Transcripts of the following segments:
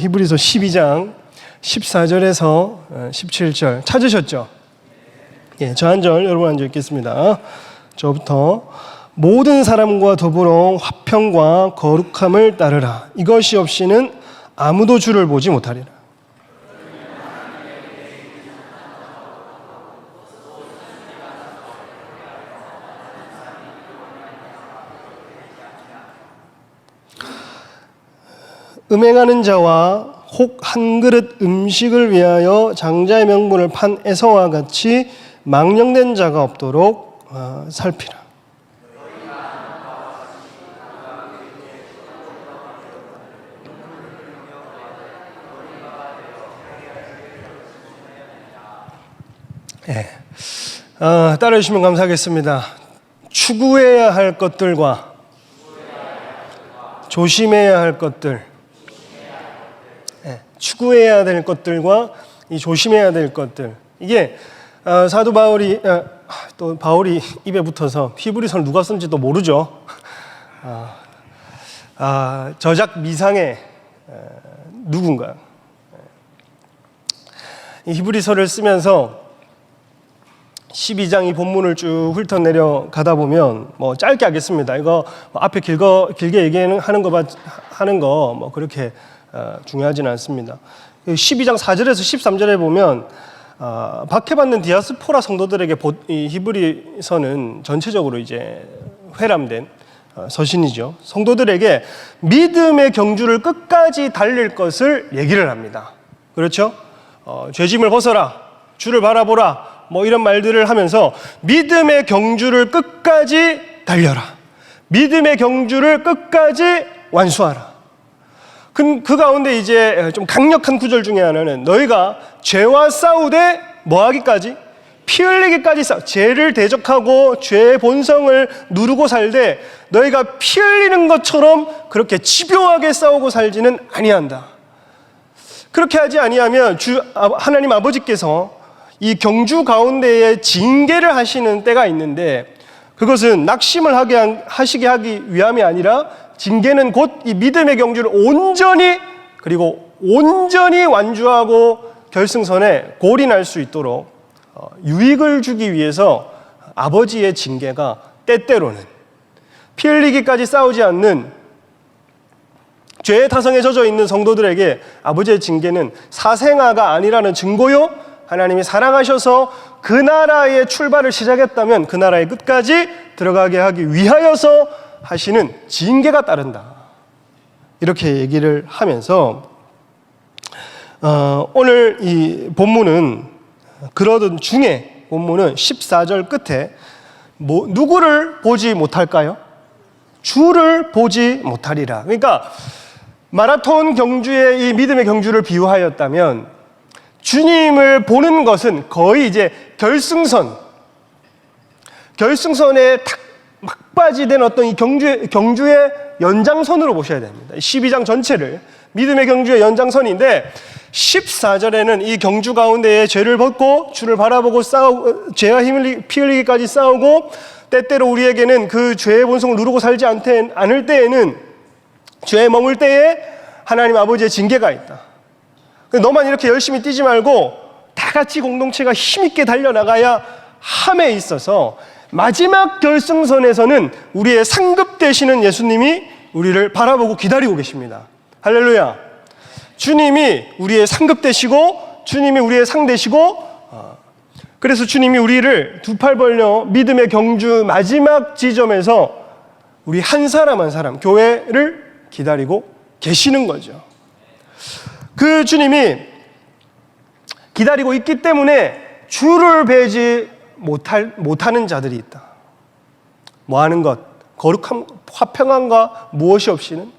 히브리서 12장 14절에서 17절 찾으셨죠? 예, 저 한 절 여러분 앉아 읽겠습니다. 저부터 모든 사람과 더불어 화평과 거룩함을 따르라. 이것이 없이는 아무도 주를 보지 못하리라. 음행하는 자와 혹 한 그릇 음식을 위하여 장자의 명분을 판 에서와 같이 망령된 자가 없도록 살피라. 네. 따라해 주시면 감사하겠습니다. 추구해야 할 것들과 조심해야 할 것들, 추구해야 될 것들과 이 조심해야 될 것들. 이게 사도 바울이 또 바울이 입에 붙어서 히브리서를 누가 쓴지 또 모르죠. 저작 미상의 누군가. 이 히브리서를 쓰면서 12장 이 본문을 쭉 훑어내려 가다 보면 뭐 짧게 하겠습니다. 이거 앞에 길게 얘기하는 거 뭐 그렇게 중요하지는 않습니다. 12장 4절에서 13절에 보면 박해받는 디아스포라 성도들에게 이 히브리서는 전체적으로 이제 회람된 서신이죠. 성도들에게 믿음의 경주를 끝까지 달릴 것을 얘기를 합니다. 그렇죠? 죄짐을 벗어라, 주를 바라보라, 뭐 이런 말들을 하면서 믿음의 경주를 끝까지 달려라, 믿음의 경주를 끝까지 완수하라. 그 가운데 이제 좀 강력한 구절 중에 하나는 너희가 죄와 싸우되 뭐하기까지? 피 흘리기까지 죄를 대적하고 죄의 본성을 누르고 살되 너희가 피 흘리는 것처럼 그렇게 집요하게 싸우고 살지는 아니한다. 그렇게 하지 아니하면 하나님 아버지께서 이 경주 가운데에 징계를 하시는 때가 있는데 그것은 낙심을 하시게 하기 위함이 아니라 징계는 곧 이 믿음의 경주를 온전히 완주하고 결승선에 골인할 수 있도록 유익을 주기 위해서 아버지의 징계가 때때로는 피 흘리기까지 싸우지 않는 죄의 타성에 젖어 있는 성도들에게 아버지의 징계는 사생아가 아니라는 증거요, 하나님이 사랑하셔서 그 나라의 출발을 시작했다면 그 나라의 끝까지 들어가게 하기 위하여서 하시는 징계가 따른다. 이렇게 얘기를 하면서 오늘 이 본문은 그러던 중에 본문은 14절 끝에 누구를 보지 못할까요? 주를 보지 못하리라. 그러니까 마라톤 경주의 이 믿음의 경주를 비유하였다면 주님을 보는 것은 거의 이제 결승선에 탁 막바지된 어떤 이 경주의 연장선으로 보셔야 됩니다. 12장 전체를 믿음의 경주의 연장선인데 14절에는 이 경주 가운데에 죄를 벗고 주를 바라보고 죄와 피 흘리기까지 싸우고 때때로 우리에게는 그 죄의 본성을 누르고 살지 않을 때에는 죄에 머물 때에 하나님 아버지의 징계가 있다. 너만 이렇게 열심히 뛰지 말고 다 같이 공동체가 힘있게 달려나가야 함에 있어서 마지막 결승선에서는 우리의 상급 되시는 예수님이 우리를 바라보고 기다리고 계십니다. 할렐루야. 주님이 우리의 상급 되시고 주님이 우리의 상 되시고 그래서 주님이 우리를 두 팔 벌려 믿음의 경주 마지막 지점에서 우리 한 사람 한 사람 교회를 기다리고 계시는 거죠. 그 주님이 기다리고 있기 때문에 주를 뵈지 못하는 자들이 있다. 뭐하는 것? 거룩함, 화평함과 무엇이 없이는?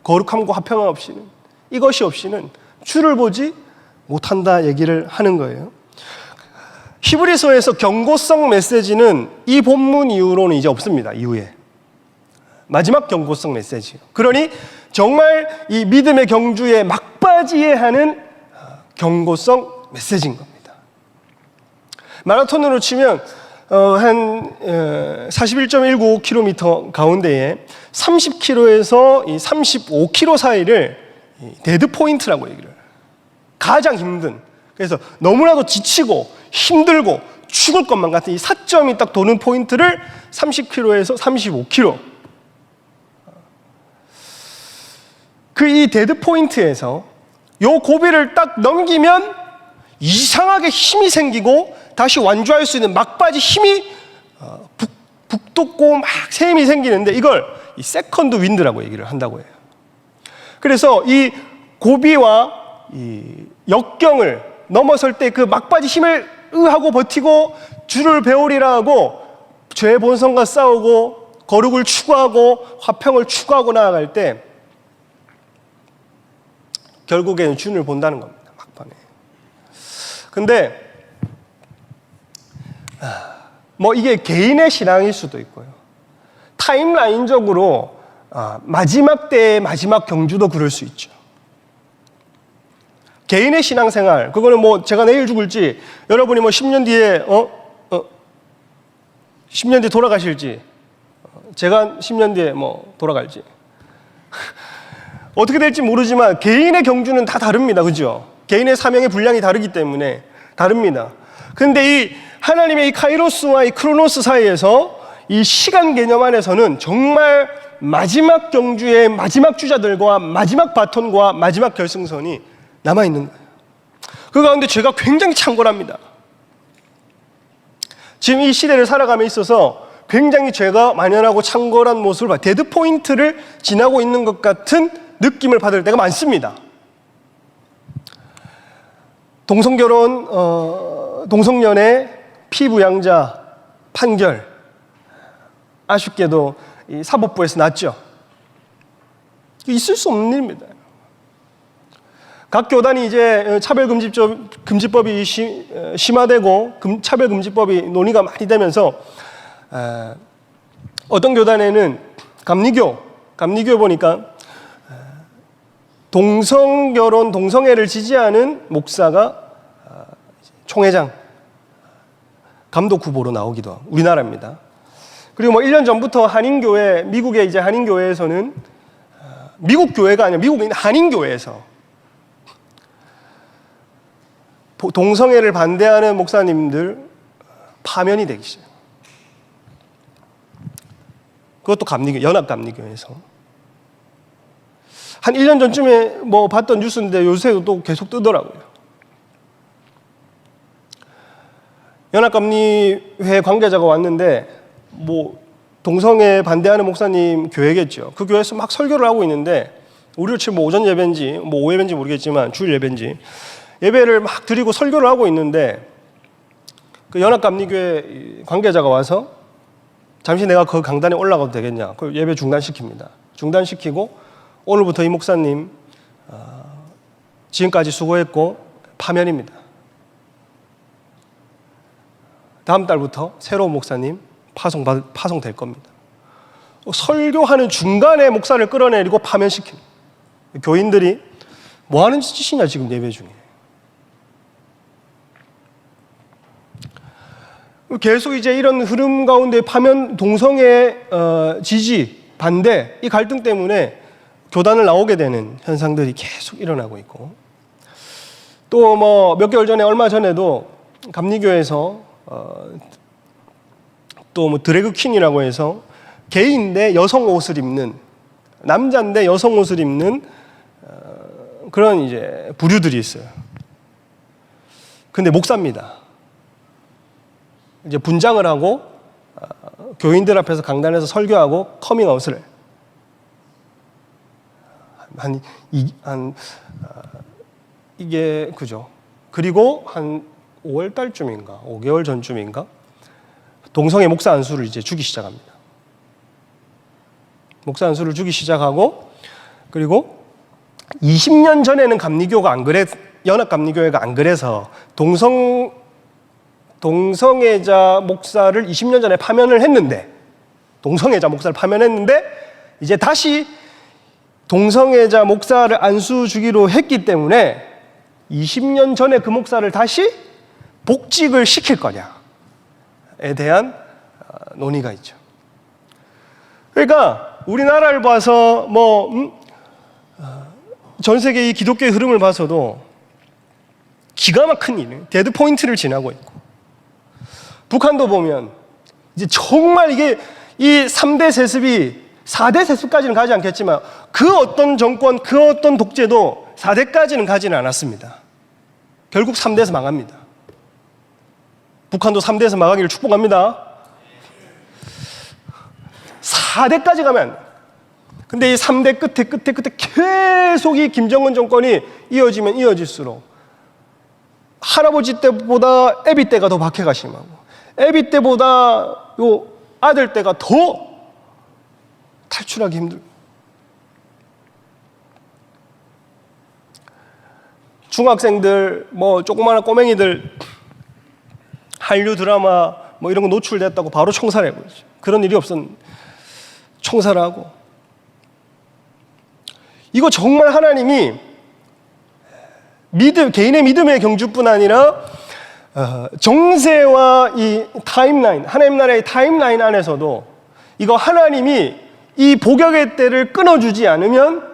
거룩함과 화평함 없이는, 이것이 없이는 주를 보지 못한다 얘기를 하는 거예요. 히브리서에서 경고성 메시지는 이 본문 이후로는 이제 없습니다. 이후에 마지막 경고성 메시지. 그러니 정말 이 믿음의 경주에 막바지에 하는 경고성 메시지인 겁니다. 마라톤으로 치면 한 41.19km 가운데에 30km에서 이 35km 사이를 데드 포인트라고 얘기를 해요. 가장 힘든. 그래서 너무나도 지치고 힘들고 죽을 것만 같은 이 사점이 딱 도는 포인트를 30km에서 35km. 그 이 데드 포인트에서 요 고비를 딱 넘기면 이상하게 힘이 생기고 다시 완주할 수 있는 막바지 힘이 북돋고 막 샘이 생기는데 이걸 이 세컨드 윈드라고 얘기를 한다고 해요. 그래서 이 고비와 이 역경을 넘어설 때 그 막바지 힘을 하고 버티고 주를 배우리라 하고 죄의 본성과 싸우고 거룩을 추구하고 화평을 추구하고 나아갈 때 결국에는 주를 본다는 겁니다. 막판에. 근데 뭐 이게 개인의 신앙일 수도 있고요. 타임라인적으로 마지막 때의 마지막 경주도 그럴 수 있죠. 개인의 신앙생활, 그거는 뭐 제가 내일 죽을지, 여러분이 뭐 10년 뒤에 10년 뒤에 돌아가실지, 제가 10년 뒤에 뭐 돌아갈지 어떻게 될지 모르지만 개인의 경주는 다 다릅니다. 그죠? 개인의 사명의 분량이 다르기 때문에 다릅니다. 근데 이 하나님의 이 카이로스와 이 크로노스 사이에서 이 시간 개념 안에서는 정말 마지막 경주의 마지막 주자들과 마지막 바톤과 마지막 결승선이 남아있는 거예요. 그 가운데 제가 굉장히 창궐합니다. 지금 이 시대를 살아감에 있어서 굉장히 죄가 만연하고 창궐한 모습을 봐. 데드 포인트를 지나고 있는 것 같은 느낌을 받을 때가 많습니다. 동성결혼, 동성연애, 피부양자 판결 아쉽게도 이 사법부에서 났죠. 있을 수 없는 일입니다. 각 교단이 이제 차별금지법이 심화되고 차별금지법이 논의가 많이 되면서 어떤 교단에는 감리교에 보니까 동성결혼, 동성애를 지지하는 목사가 총회장, 감독 후보로 나오기도 하고 우리나라입니다. 그리고 뭐 1년 전부터 한인교회, 미국의 이제 한인교회에서는 미국 교회가 아니라 미국에 있는 한인교회에서 동성애를 반대하는 목사님들 파면이 되기 시작해요. 그것도 연합감리교회에서. 한 1년 전쯤에 뭐 봤던 뉴스인데 요새도 또 계속 뜨더라고요. 연합감리회 관계자가 왔는데 뭐 동성애 반대하는 목사님 교회겠죠. 그 교회에서 막 설교를 하고 있는데 우리로 치면 뭐 오전 예배인지 뭐 오후 예배인지 모르겠지만 주일 예배인지 예배를 막 드리고 설교를 하고 있는데 그 연합감리교회 관계자가 와서 잠시 내가 그 강단에 올라가도 되겠냐. 그 예배 중단시킵니다. 중단시키고 오늘부터 이 목사님 지금까지 수고했고 파면입니다. 다음 달부터 새로운 목사님 파송될 겁니다. 설교하는 중간에 목사를 끌어내리고 파면시킵니다. 교인들이 뭐 하는 짓이냐 지금 예배 중에. 계속 이제 이런 흐름 가운데 파면, 동성애 지지, 반대 이 갈등 때문에 교단을 나오게 되는 현상들이 계속 일어나고 있고 또 뭐 몇 개월 전에 얼마 전에도 감리교에서 또 뭐 드래그 퀸이라고 해서 게이인데 여성 옷을 입는 남자인데 여성 옷을 입는 그런 이제 부류들이 있어요. 근데 목사입니다. 이제 분장을 하고 교인들 앞에서 강단에서 설교하고 커밍아웃을 이게 그죠. 그리고 한 5월 달쯤인가 5개월 전쯤인가 동성애 목사 안수를 이제 주기 시작합니다. 목사 안수를 주기 시작하고 그리고 20년 전에는 감리교가 안 그래 연합감리교회가 안 그래서 동성애자 목사를 20년 전에 파면을 했는데 동성애자 목사를 파면했는데 이제 다시 동성애자 목사를 안수 주기로 했기 때문에 20년 전에 그 목사를 다시 복직을 시킬 거냐 대한 논의가 있죠. 그러니까 우리나라를 봐서 전 세계 이 기독교의 흐름을 봐서도 기가 막힌 일, 데드 포인트를 지나고 있고, 북한도 보면 이제 정말 이게 이 3대 세습이 4대 세습까지는 가지 않겠지만 그 어떤 정권, 그 어떤 독재도 4대까지는 가지는 않았습니다. 결국 3대에서 망합니다. 북한도 3대에서 망하기를 축복합니다. 4대까지 가면 안 돼요. 근데 이 3대 끝에 계속 이 김정은 정권이 이어지면 이어질수록 할아버지 때보다 애비 때가 더 박해가 심하고 애비 때보다 요 아들 때가 더 탈출하기 힘들고, 중학생들 조그마한 꼬맹이들 한류 드라마 이런 거 노출됐다고 바로 총살해버리죠. 그런 일이 없었는데 총살하고. 이거 정말 하나님이 개인의 믿음의 경주뿐 아니라 정세와 이 타임라인, 하나님 나라의 타임라인 안에서도 이거 하나님이 이 복역의 때를 끊어주지 않으면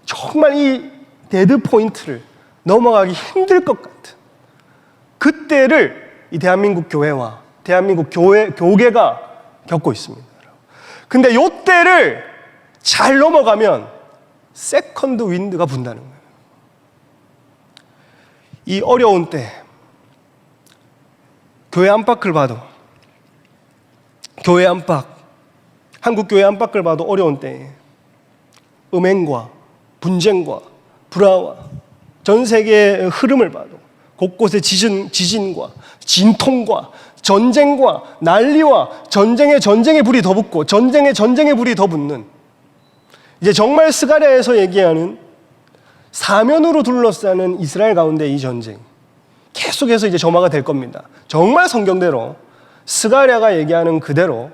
정말 이 데드 포인트를 넘어가기 힘들 것 같은 그때를 이 대한민국 교회와 대한민국 교계가 겪고 있습니다. 근데 요 때를 잘 넘어가면 세컨드 윈드가 분다는 거예요. 이 어려운 때 교회 안팎을 봐도, 교회 안팎, 한국 교회 안팎을 봐도 어려운 때에 음행과 분쟁과 불화와 전 세계의 흐름을 봐도 곳곳에 지진과 진통과 전쟁과 난리와 전쟁에 불이 더 붙고 전쟁에 불이 더 붙는, 이제 정말 스가랴에서 얘기하는 사면으로 둘러싸는 이스라엘 가운데 이 전쟁 계속해서 이제 점화가 될 겁니다. 정말 성경대로 스가랴가 얘기하는 그대로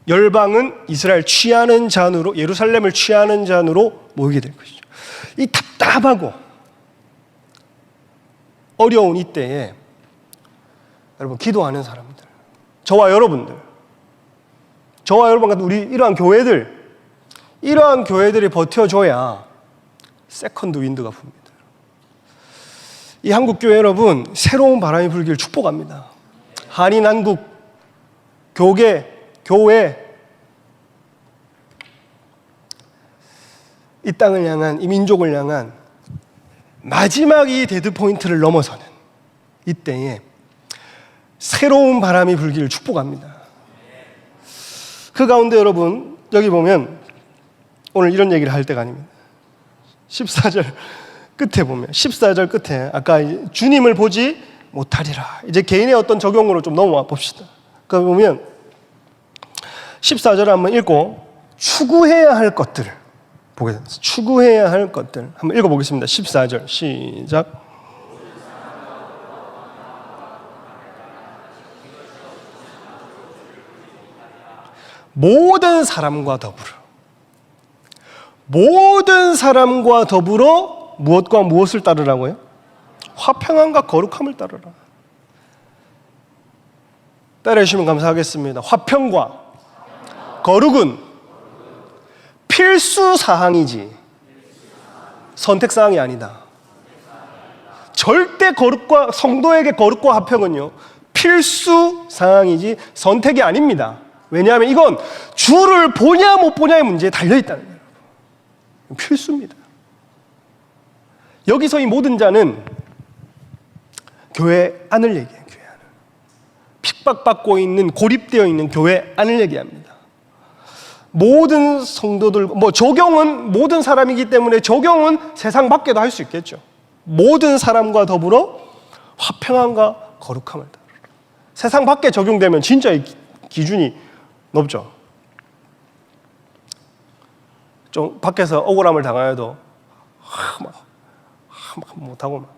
열방은 이스라엘 취하는 잔으로, 예루살렘을 취하는 잔으로 모이게 될 것이죠. 이 답답하고 어려운 이때에 여러분, 기도하는 사람들, 저와 여러분들 같은 우리 이러한 교회들이 버텨줘야 세컨드 윈드가 붑니다. 이 한국교회 여러분, 새로운 바람이 불길 축복합니다. 한인 한국 교회 이 땅을 향한, 이 민족을 향한 마지막 이 데드 포인트를 넘어서는 이때에 새로운 바람이 불기를 축복합니다. 그 가운데 여러분, 여기 보면 오늘 이런 얘기를 할 때가 아닙니다. 14절 끝에 보면, 14절 끝에 아까 주님을 보지 못하리라, 이제 개인의 어떤 적용으로 좀 넘어와 봅시다. 그러니까 보면 14절을 한번 읽고 추구해야 할 것들 보겠습니다. 추구해야 할 것들 한번 읽어보겠습니다. 14절 시작. 모든 사람과 더불어 무엇과 무엇을 따르라고요? 화평함과 거룩함을 따르라. 따라해주시면 감사하겠습니다. 화평과 거룩은 필수 사항이지 선택사항이 아니다. 절대 성도에게 거룩과 화평은요, 필수 사항이지 선택이 아닙니다. 왜냐하면 이건 주를 보냐 못 보냐의 문제에 달려있다는 거예요. 필수입니다. 여기서 이 모든 자는 교회 안을 얘기해요. 교회 안을. 핍박받고 있는, 고립되어 있는 교회 안을 얘기합니다. 모든 성도들, 적용은 모든 사람이기 때문에 적용은 세상 밖에도 할 수 있겠죠. 모든 사람과 더불어 화평함과 거룩함을 따르라. 세상 밖에 적용되면 진짜 기준이 높죠. 좀 밖에서 억울함을 당하여도 못하고 막.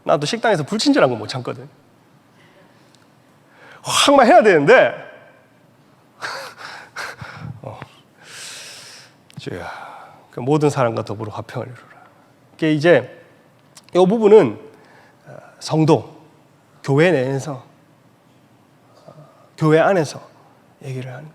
나도 식당에서 불친절한 거 못 참거든. 확 해야 되는데 주야, 모든 사람과 더불어 화평을 이루라. 이게 이제 이 부분은 성도, 교회 내에서, 교회 안에서 얘기를 하는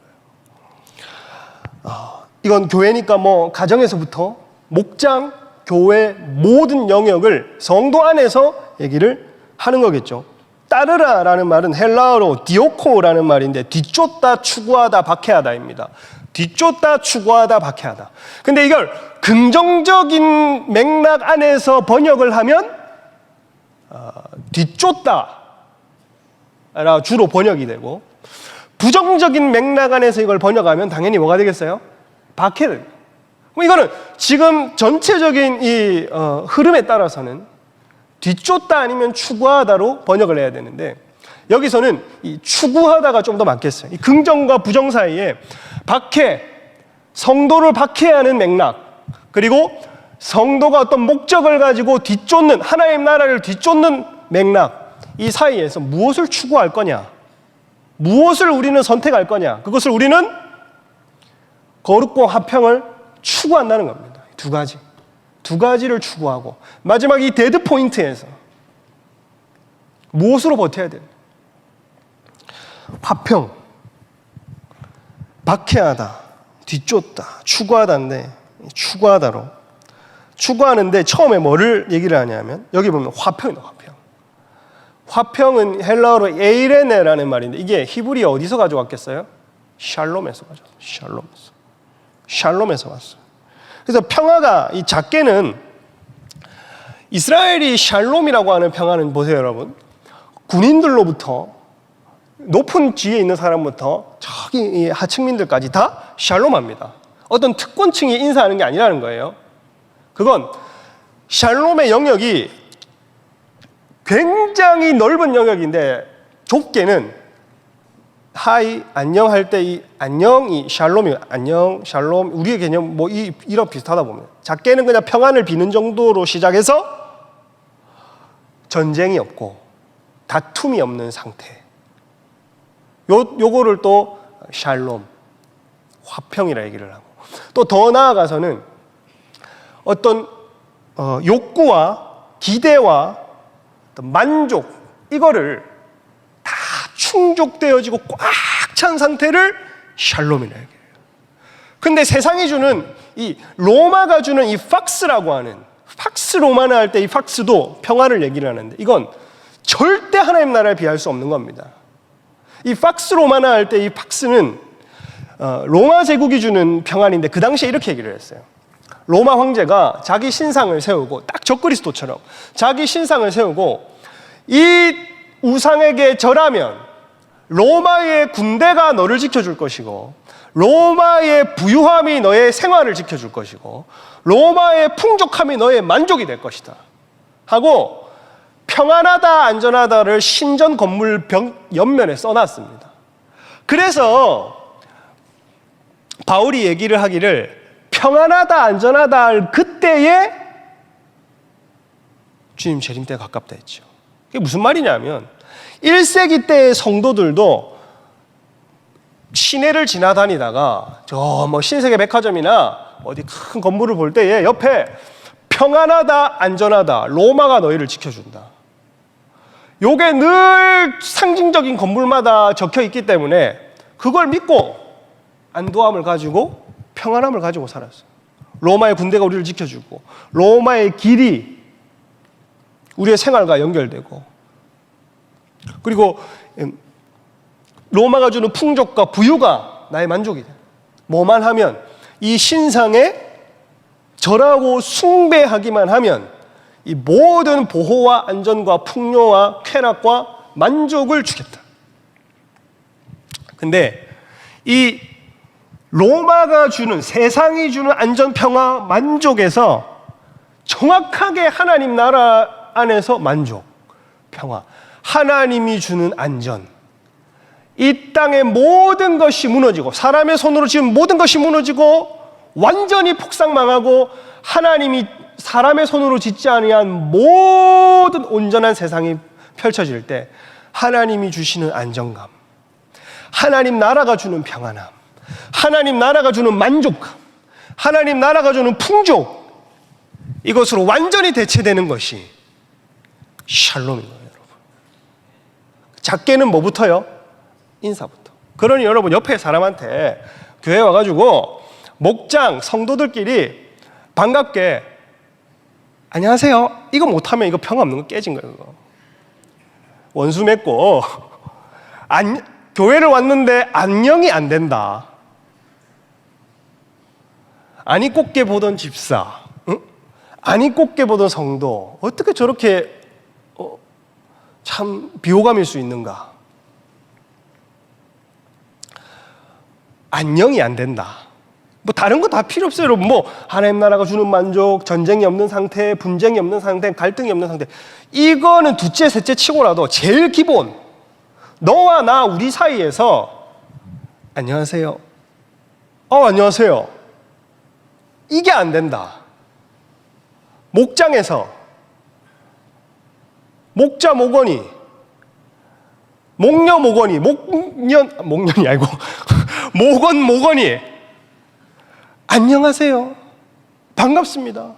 거예요. 이건 교회니까 뭐 가정에서부터 목장, 교회 모든 영역을 성도 안에서 얘기를 하는 거겠죠. 따르라라는 말은 헬라어로 디오코라는 말인데 뒤쫓다, 추구하다, 박해하다입니다. 뒤쫓다, 추구하다, 박해하다. 근데 이걸 긍정적인 맥락 안에서 번역을 하면 뒤쫓다 라 주로 번역이 되고, 부정적인 맥락 안에서 이걸 번역하면 당연히 뭐가 되겠어요? 박해됩니다. 그럼 이거는 지금 전체적인 이 흐름에 따라서는 뒤쫓다 아니면 추구하다로 번역을 해야 되는데, 여기서는 이 추구하다가 좀 더 맞겠어요. 이 긍정과 부정 사이에 박해, 성도를 박해하는 맥락, 그리고 성도가 어떤 목적을 가지고 뒤쫓는, 하나님 나라를 뒤쫓는 맥락, 이 사이에서 무엇을 추구할 거냐, 무엇을 우리는 선택할 거냐, 그것을 우리는 거룩과 화평을 추구한다는 겁니다. 두 가지를 추구하고, 마지막 이 데드 포인트에서 무엇으로 버텨야 되는? 화평, 박해하다, 뒤쫓다, 추구하다인데, 추구하다로 추구하는데 처음에 뭐를 얘기를 하냐면, 여기 보면 화평이다. 화평은 헬라어로 에이레네라는 말인데, 이게 히브리 어디서 가져왔겠어요? 샬롬에서 가져왔어요. 샬롬에서 왔어요. 그래서 평화가, 이 작게는 이스라엘이 샬롬이라고 하는 평화는 보세요, 여러분. 군인들로부터 높은 지위에 있는 사람부터 저기 하층민들까지 다 샬롬합니다. 어떤 특권층이 인사하는 게 아니라는 거예요. 그건 샬롬의 영역이 굉장히 넓은 영역인데, 좁게는 하이, 안녕할 때 이 안녕이 샬롬이, 안녕, 샬롬, 우리의 개념 뭐 이런 비슷하다 보면, 작게는 그냥 평안을 비는 정도로 시작해서 전쟁이 없고 다툼이 없는 상태, 요거를 또 샬롬, 화평이라 얘기를 하고, 또 더 나아가서는 어떤 욕구와 기대와 만족, 이거를 다 충족되어지고 꽉 찬 상태를 샬롬이라 얘기해요. 근데 세상이 주는, 이 로마가 주는 이 팍스라고 하는, 팍스 로마나 할 때 이 팍스도 평화를 얘기를 하는데, 이건 절대 하나님 나라에 비할 수 없는 겁니다. 이 팍스 로마나 할 때 이 팍스는 로마 제국이 주는 평안인데, 그 당시에 이렇게 얘기를 했어요. 로마 황제가 자기 신상을 세우고, 딱 적그리스도처럼 자기 신상을 세우고, 이 우상에게 절하면 로마의 군대가 너를 지켜줄 것이고, 로마의 부유함이 너의 생활을 지켜줄 것이고, 로마의 풍족함이 너의 만족이 될 것이다 하고, 평안하다, 안전하다를 신전 건물 옆면에 써놨습니다. 그래서 바울이 얘기를 하기를, 평안하다, 안전하다 할 그때에 주님 재림 때가 가깝다 했죠. 그게 무슨 말이냐면, 1세기 때의 성도들도 시내를 지나다니다가 저 뭐 신세계 백화점이나 어디 큰 건물을 볼 때에 옆에 평안하다, 안전하다, 로마가 너희를 지켜준다, 요게 늘 상징적인 건물마다 적혀 있기 때문에 그걸 믿고 안도함을 가지고 평안함을 가지고 살았어요. 로마의 군대가 우리를 지켜주고, 로마의 길이 우리의 생활과 연결되고, 그리고 로마가 주는 풍족과 부유가 나의 만족이 돼. 뭐만 하면, 이 신상에 절하고 숭배하기만 하면 이 모든 보호와 안전과 풍요와 쾌락과 만족을 주겠다. 근데 이 로마가 주는, 세상이 주는 안전, 평화, 만족에서 정확하게 하나님 나라 안에서 만족, 평화, 하나님이 주는 안전, 이 땅의 모든 것이 무너지고, 사람의 손으로 지은 모든 것이 무너지고 완전히 폭삭망하고, 하나님이 사람의 손으로 짓지 아니한 모든 온전한 세상이 펼쳐질 때 하나님이 주시는 안정감, 하나님 나라가 주는 평안함, 하나님 나라가 주는 만족감, 하나님 나라가 주는 풍족, 이것으로 완전히 대체되는 것이 샬롬인 거예요, 여러분. 작게는 뭐부터요? 인사부터. 그러니 여러분 옆에 사람한테 교회 와가지고 목장 성도들끼리 반갑게 안녕하세요. 이거 못하면 이거 평화 없는 거 깨진 거예요. 이거. 원수 맺고 교회를 왔는데 안녕이 안 된다. 아니 곱게 보던 집사, 응? 아니 곱게 보던 성도 어떻게 저렇게 참 비호감일 수 있는가? 안녕이 안 된다. 뭐 다른 거 다 필요 없어요, 여러분. 뭐 하나님 나라가 주는 만족, 전쟁이 없는 상태, 분쟁이 없는 상태, 갈등이 없는 상태. 이거는 둘째, 셋째 치고라도 제일 기본. 너와 나 우리 사이에서 안녕하세요. 안녕하세요. 이게 안 된다. 목장에서 목자 목원이 목녀 목원이 목년이 아니고 목원 목원이 안녕하세요. 반갑습니다.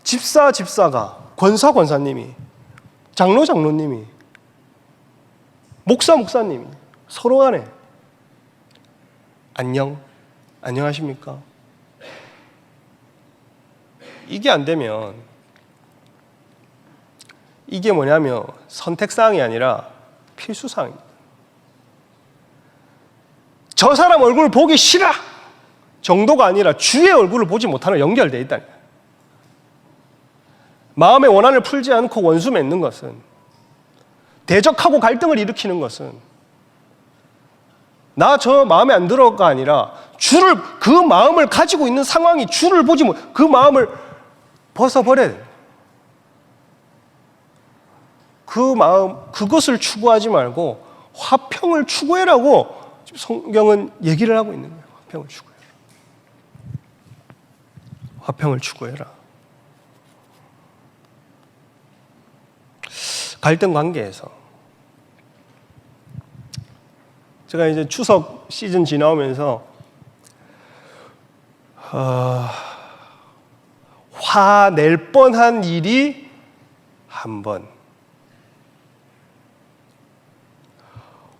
집사가 권사님이 장로님이 목사님이 서로 간에 안녕하십니까? 이게 안 되면 이게 뭐냐면 선택사항이 아니라 필수사항입니다. 저 사람 얼굴을 보기 싫어 정도가 아니라 주의 얼굴을 보지 못하는 연결되어 있다는 거예요. 마음의 원한을 풀지 않고 원수 맺는 것은, 대적하고 갈등을 일으키는 것은 나 저 마음에 안 들어가 아니라 그 마음을 가지고 있는 상황이 주를 보지 못, 그 마음을 벗어버려야 돼요. 그것을 추구하지 말고 화평을 추구해라고 성경은 얘기를 하고 있는 거예요. 화평을 추구해라. 화평을 추구해라. 갈등 관계에서 제가 이제 추석 시즌 지나오면서 화낼 뻔한 일이 한 번,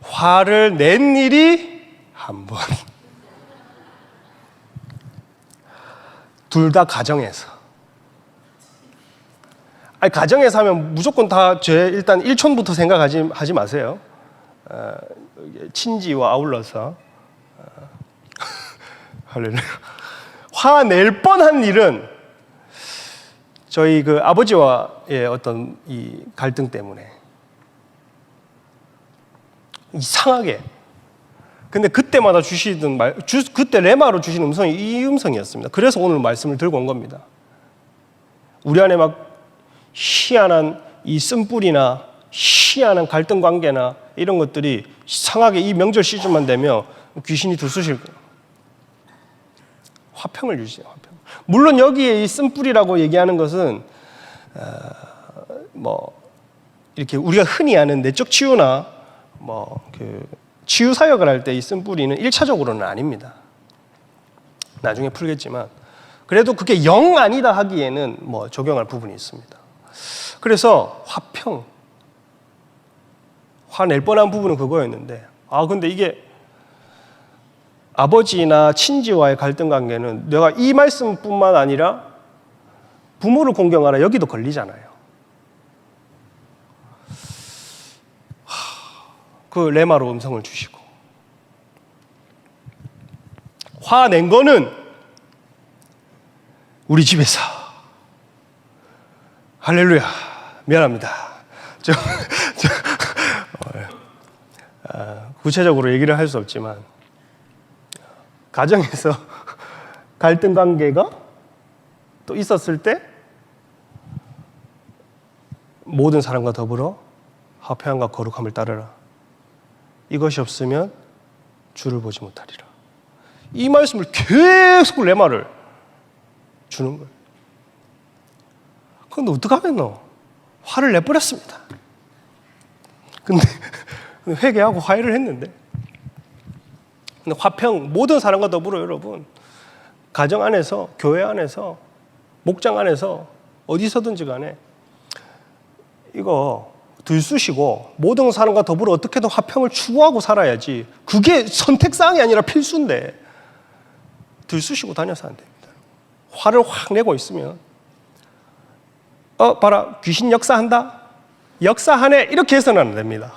화를 낸 일이 한 번, 둘 다 가정에서. 아니, 가정에서 하면 무조건 다 일단 일촌부터 생각하지 마세요. 친지와 아울러서. 할렐루야. 화낼 뻔한 일은 저희 그 아버지와의 어떤 이 갈등 때문에 이상하게. 근데 그때마다 주시던 그때 레마로 주신 음성이 이 음성이었습니다. 그래서 오늘 말씀을 들고 온 겁니다. 우리 안에 막 희한한 이 쓴뿌리나 희한한 갈등 관계나 이런 것들이 이상하게 이 명절 시즌만 되면 귀신이 들쑤실 거예요. 화평을 유지해요. 화평. 물론 여기에 이 쓴뿌리라고 얘기하는 것은 이렇게 우리가 흔히 아는 내적 치유나 치유 사역을 할 때 이 쓴뿌리는 1차적으로는 아닙니다. 나중에 풀겠지만 그래도 그게 영 아니다 하기에는 적용할 부분이 있습니다. 그래서 화낼 뻔한 부분은 그거였는데, 근데 이게 아버지나 친지와의 갈등 관계는 내가 이 말씀뿐만 아니라 부모를 공경하라 여기도 걸리잖아요. 그 레마로 음성을 주시고, 화낸 거는 우리 집에서. 할렐루야. 미안합니다. 구체적으로 얘기를 할 수 없지만 가정에서 갈등 관계가 또 있었을 때 모든 사람과 더불어 화평과 거룩함을 따르라. 이것이 없으면 주를 보지 못하리라. 이 말씀을 계속 레마를 주는 거예요. 그런데 어떡하겠노? 화를 내버렸습니다. 근데 회개하고 화해를 했는데, 근데 화평, 모든 사람과 더불어 여러분, 가정 안에서, 교회 안에서, 목장 안에서 어디서든지 간에 이거 들쑤시고 모든 사람과 더불어 어떻게든 화평을 추구하고 살아야지. 그게 선택사항이 아니라 필수인데 들쑤시고 다녀서 안 됩니다. 화를 확 내고 있으면 봐라, 귀신 역사한다? 역사하네? 이렇게 해서는 안 됩니다.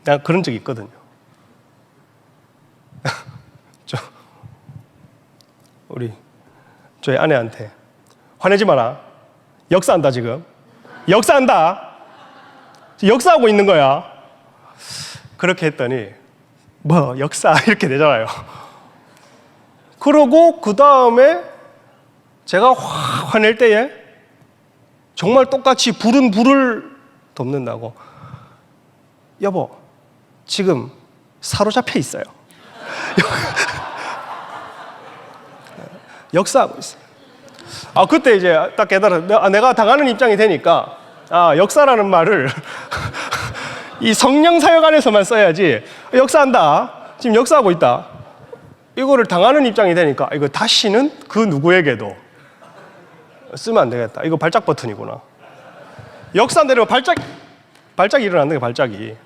내가 그런 적이 있거든요. 저희 아내한테 화내지 마라. 역사한다 지금. 역사한다. 역사하고 있는 거야. 그렇게 했더니 뭐 역사 이렇게 되잖아요. 그러고 그 다음에 제가 확 화낼 때에 정말 똑같이 불은 불을 덮는다고. 여보, 지금 사로잡혀 있어요. 역사하고 있어요. 그때 이제 딱 깨달았어요. 내가 당하는 입장이 되니까 역사라는 말을 이 성령 사역 안에서만 써야지. 역사한다. 지금 역사하고 있다. 이거를 당하는 입장이 되니까 이거 다시는 그 누구에게도 쓰면 안 되겠다. 이거 발작 버튼이구나. 역사 내려면 발작이 일어나는 거예요. 발작이.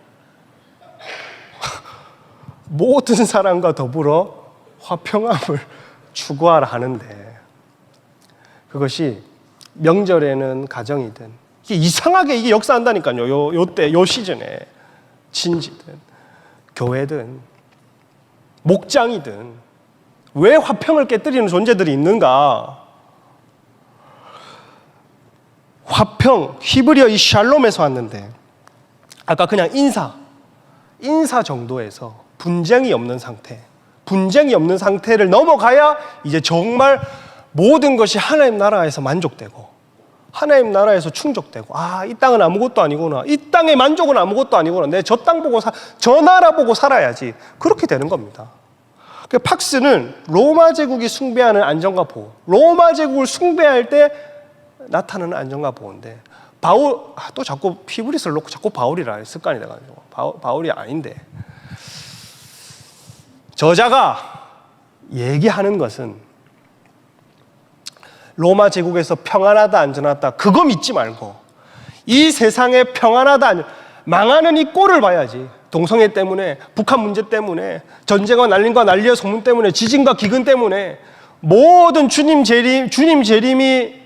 모든 사람과 더불어 화평함을 추구하라 하는데 그것이 명절에는 가정이든 이게 이상하게 이게 역사한다니까요. 요 시즌에 친지든 교회든 목장이든 왜 화평을 깨뜨리는 존재들이 있는가? 화평, 히브리어 이 샬롬에서 왔는데 아까 그냥 인사 정도에서 분쟁이 없는 상태를 넘어가야 이제 정말 모든 것이 하나님 나라에서 만족되고 하나님 나라에서 충족되고 이 땅은 아무것도 아니구나. 이 땅의 만족은 아무것도 아니구나. 내 저 땅 보고 저 나라 보고 살아야지. 그렇게 되는 겁니다. 팍스는 로마 제국이 숭배하는 안정과 보호, 로마 제국을 숭배할 때 나타나는 안정과 보호인데 바울, 또 자꾸 히브리서를 놓고 자꾸 바울이라 습관이 돼가지고 바울이 아닌데 저자가 얘기하는 것은 로마 제국에서 평안하다 안전하다 그거 믿지 말고 이 세상에 평안하다 망하는 이 꼴을 봐야지. 동성애 때문에, 북한 문제 때문에, 전쟁과 난림과 난리의 소문 때문에, 지진과 기근 때문에 모든 주님 재림이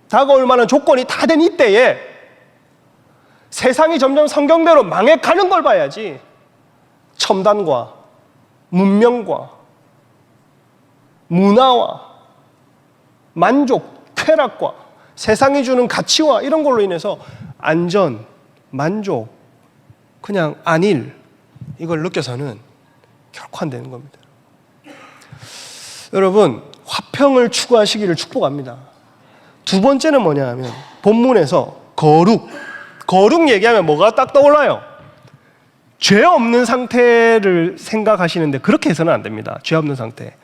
다가올 만한 조건이 다 된 이때에 세상이 점점 성경대로 망해가는 걸 봐야지. 첨단과 문명과 문화와 만족, 쾌락과 세상이 주는 가치와 이런 걸로 인해서 안전, 만족, 그냥 안일 이걸 느껴서는 결코 안 되는 겁니다. 여러분, 화평을 추구하시기를 축복합니다. 두 번째는 뭐냐 하면 본문에서 거룩 얘기하면 뭐가 딱 떠올라요? 죄 없는 상태를 생각하시는데 그렇게 해서는 안 됩니다. 죄 없는 상태.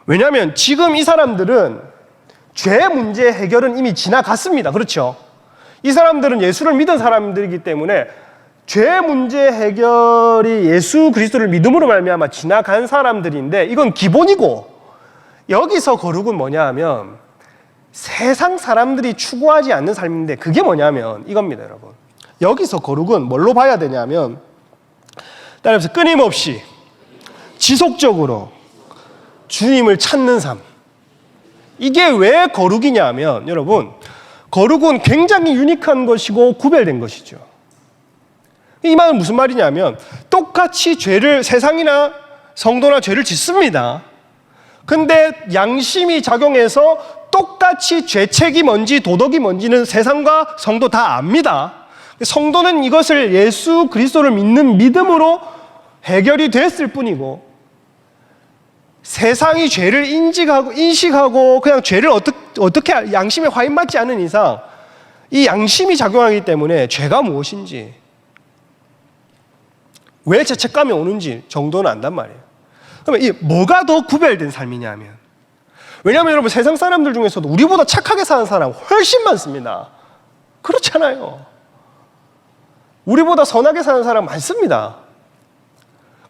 왜냐하면 지금 이 사람들은 죄 문제 해결은 이미 지나갔습니다. 그렇죠? 이 사람들은 예수를 믿은 사람들이기 때문에 죄 문제 해결이 예수 그리스도를 믿음으로 말미암아 지나간 사람들인데 이건 기본이고 여기서 거룩은 뭐냐 하면 세상 사람들이 추구하지 않는 삶인데 그게 뭐냐면 이겁니다, 여러분. 여기서 거룩은 뭘로 봐야 되냐면 따라서 끊임없이 지속적으로 주님을 찾는 삶. 이게 왜 거룩이냐 하면 여러분 거룩은 굉장히 유니크한 것이고 구별된 것이죠. 이 말은 무슨 말이냐면 똑같이 세상이나 성도나 죄를 짓습니다. 근데 양심이 작용해서 똑같이 죄책이 뭔지 도덕이 뭔지는 세상과 성도 다 압니다. 성도는 이것을 예수 그리스도를 믿는 믿음으로 해결이 됐을 뿐이고 세상이 죄를 인식하고 그냥 죄를 어떻게 양심에 화인맞지 않은 이상 이 양심이 작용하기 때문에 죄가 무엇인지 왜 죄책감이 오는지 정도는 안단 말이에요. 그러면 이 뭐가 더 구별된 삶이냐면 왜냐하면 여러분 세상 사람들 중에서도 우리보다 착하게 사는 사람 훨씬 많습니다. 그렇잖아요. 우리보다 선하게 사는 사람 많습니다.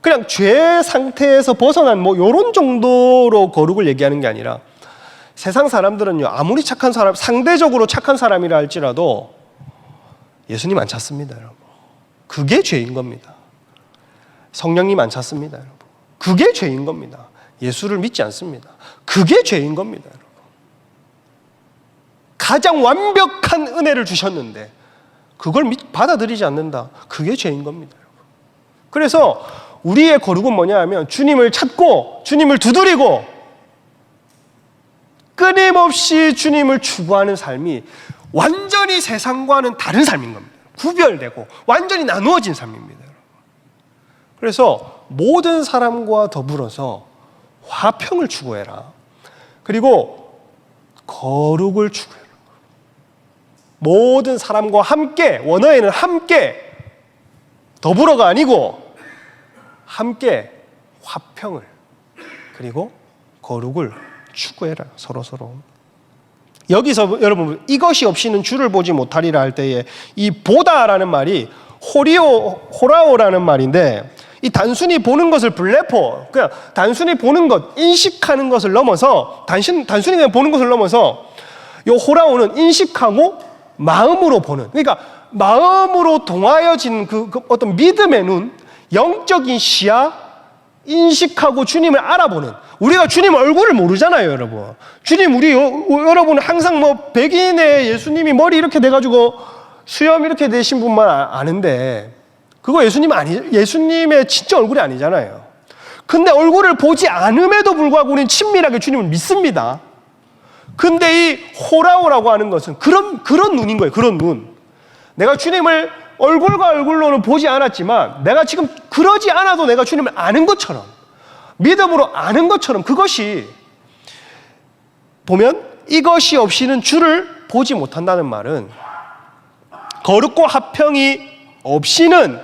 그냥 죄 상태에서 벗어난 이런 정도로 거룩을 얘기하는 게 아니라 세상 사람들은요, 아무리 착한 사람, 상대적으로 착한 사람이라 할지라도 예수님 안 찾습니다, 여러분. 그게 죄인 겁니다. 성령님 안 찾습니다, 여러분. 그게 죄인 겁니다. 예수를 믿지 않습니다. 그게 죄인 겁니다, 여러분. 가장 완벽한 은혜를 주셨는데 그걸 받아들이지 않는다. 그게 죄인 겁니다, 여러분. 그래서 우리의 거룩은 뭐냐 하면 주님을 찾고 주님을 두드리고 끊임없이 주님을 추구하는 삶이 완전히 세상과는 다른 삶인 겁니다. 구별되고 완전히 나누어진 삶입니다. 그래서 모든 사람과 더불어서 화평을 추구해라. 그리고 거룩을 추구해라. 모든 사람과 함께, 원어에는 함께, 더불어가 아니고 함께 화평을 그리고 거룩을 추구해라. 서로서로. 여기서 여러분, 이것이 없이는 주를 보지 못하리라 할 때에 이 보다라는 말이 호라오라는 말인데, 이 단순히 보는 것을 블레포, 그냥 단순히 보는 것, 인식하는 것을 넘어서, 단순히 그냥 보는 것을 넘어서 이 호라오는 인식하고 마음으로 보는, 그러니까 마음으로 동하여진 그 어떤 믿음의 눈, 영적인 시야, 인식하고 주님을 알아보는. 우리가 주님 얼굴을 모르잖아요, 여러분. 주님, 여러분 항상 뭐 백인의 예수님이 머리 이렇게 돼가지고 수염 이렇게 되신 분만 아는데, 그거 예수님의 진짜 얼굴이 아니잖아요. 근데 얼굴을 보지 않음에도 불구하고 우리는 친밀하게 주님을 믿습니다. 근데 이 호라오라고 하는 것은 그런 눈인 거예요. 그런 눈. 내가 주님을 얼굴과 얼굴로는 보지 않았지만 내가 지금 그러지 않아도 내가 주님을 아는 것처럼, 믿음으로 아는 것처럼, 그것이 보면 이것이 없이는 주를 보지 못한다는 말은, 거룩과 화평이 없이는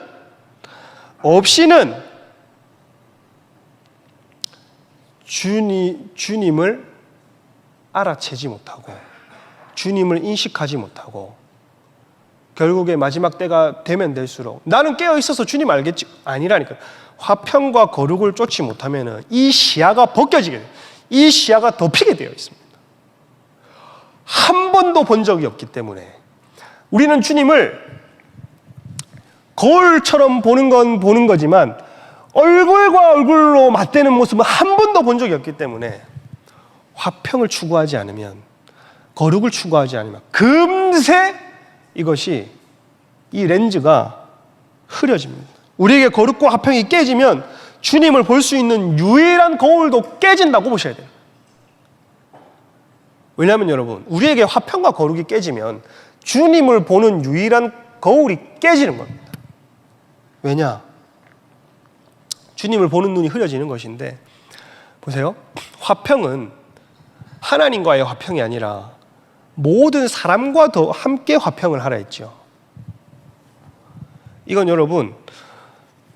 주님을 알아채지 못하고 주님을 인식하지 못하고 결국에 마지막 때가 되면 될수록 나는 깨어 있어서 주님 알겠지, 아니라니까. 화평과 거룩을 쫓지 못하면 이 시야가 벗겨지게 돼요. 이 시야가 덮이게 되어 있습니다. 한 번도 본 적이 없기 때문에 우리는 주님을 거울처럼 보는 건 보는 거지만 얼굴과 얼굴로 맞대는 모습은 한 번도 본 적이 없기 때문에 화평을 추구하지 않으면, 거룩을 추구하지 않으면 금세 이것이, 이 렌즈가 흐려집니다. 우리에게 거룩과 화평이 깨지면 주님을 볼 수 있는 유일한 거울도 깨진다고 보셔야 돼요. 왜냐하면 여러분, 우리에게 화평과 거룩이 깨지면 주님을 보는 유일한 거울이 깨지는 겁니다. 왜냐? 주님을 보는 눈이 흐려지는 것인데, 보세요. 화평은 하나님과의 화평이 아니라 모든 사람과 더 함께 화평을 하라 했죠. 이건 여러분,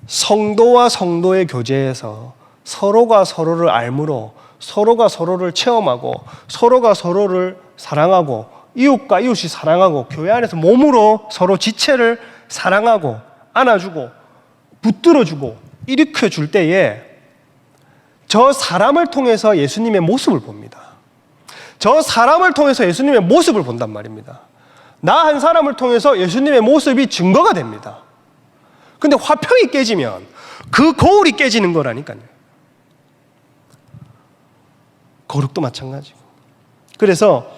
성도와 성도의 교제에서 서로가 서로를 알므로 서로가 서로를 체험하고 서로가 서로를 사랑하고 이웃과 이웃이 사랑하고 교회 안에서 몸으로 서로 지체를 사랑하고 안아주고 붙들어주고 일으켜줄 때에 저 사람을 통해서 예수님의 모습을 봅니다. 저 사람을 통해서 예수님의 모습을 본단 말입니다. 나 한 사람을 통해서 예수님의 모습이 증거가 됩니다. 근데 화평이 깨지면 그 거울이 깨지는 거라니까요. 거룩도 마찬가지고. 그래서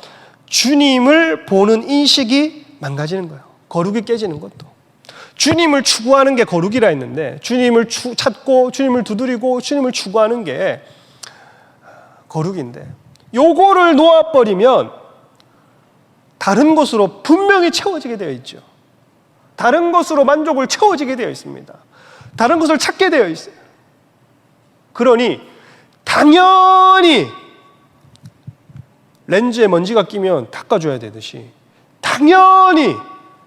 주님을 보는 인식이 망가지는 거예요. 거룩이 깨지는 것도. 주님을 추구하는 게 거룩이라 했는데, 주님을 찾고 주님을 두드리고 주님을 추구하는 게 거룩인데, 요거를 놓아버리면 다른 것으로 분명히 채워지게 되어 있죠. 다른 것으로 만족을 채워지게 되어 있습니다. 다른 것을 찾게 되어 있어요. 그러니 당연히 렌즈에 먼지가 끼면 닦아줘야 되듯이, 당연히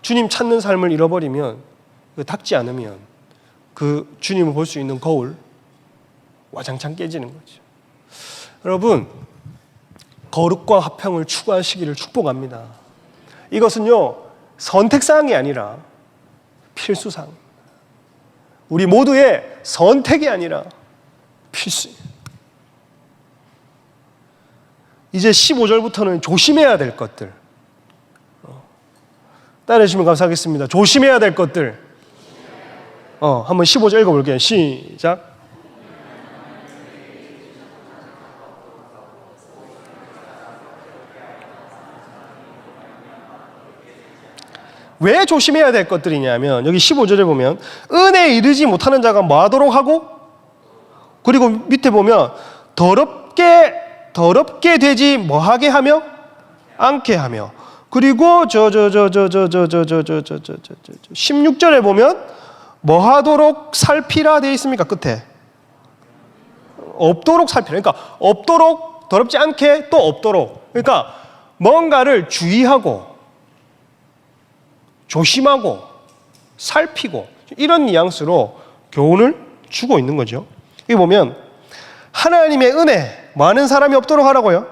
주님 찾는 삶을 잃어버리면, 닦지 않으면 그 주님을 볼 수 있는 거울 와장창 깨지는 거죠. 여러분, 거룩과 화평을 추구하시기를 축복합니다. 이것은요, 선택사항이 아니라 필수사항입니다. 우리 모두의 선택이 아니라 필수예요. 이제 15절부터는 조심해야 될 것들. 따라해주시면 감사하겠습니다. 조심해야 될 것들. 한번 15절 읽어볼게요. 시작. 왜 조심해야 될 것들이냐면 여기 15절에 보면 은혜에 이르지 못하는 자가 뭐 하도록 하고, 그리고 밑에 보면 더럽게 되지 뭐하게 하며 않게 하며, 그리고 16절에 보면 뭐 하도록 살피라 되어 있습니까? 끝에 없도록 살피라. 그러니까 없도록, 더럽지 않게, 또 없도록. 그러니까 뭔가를 주의하고 조심하고 살피고, 이런 뉘앙스로 교훈을 주고 있는 거죠. 여기 보면 하나님의 은혜 많은 사람이 없도록 하라고요.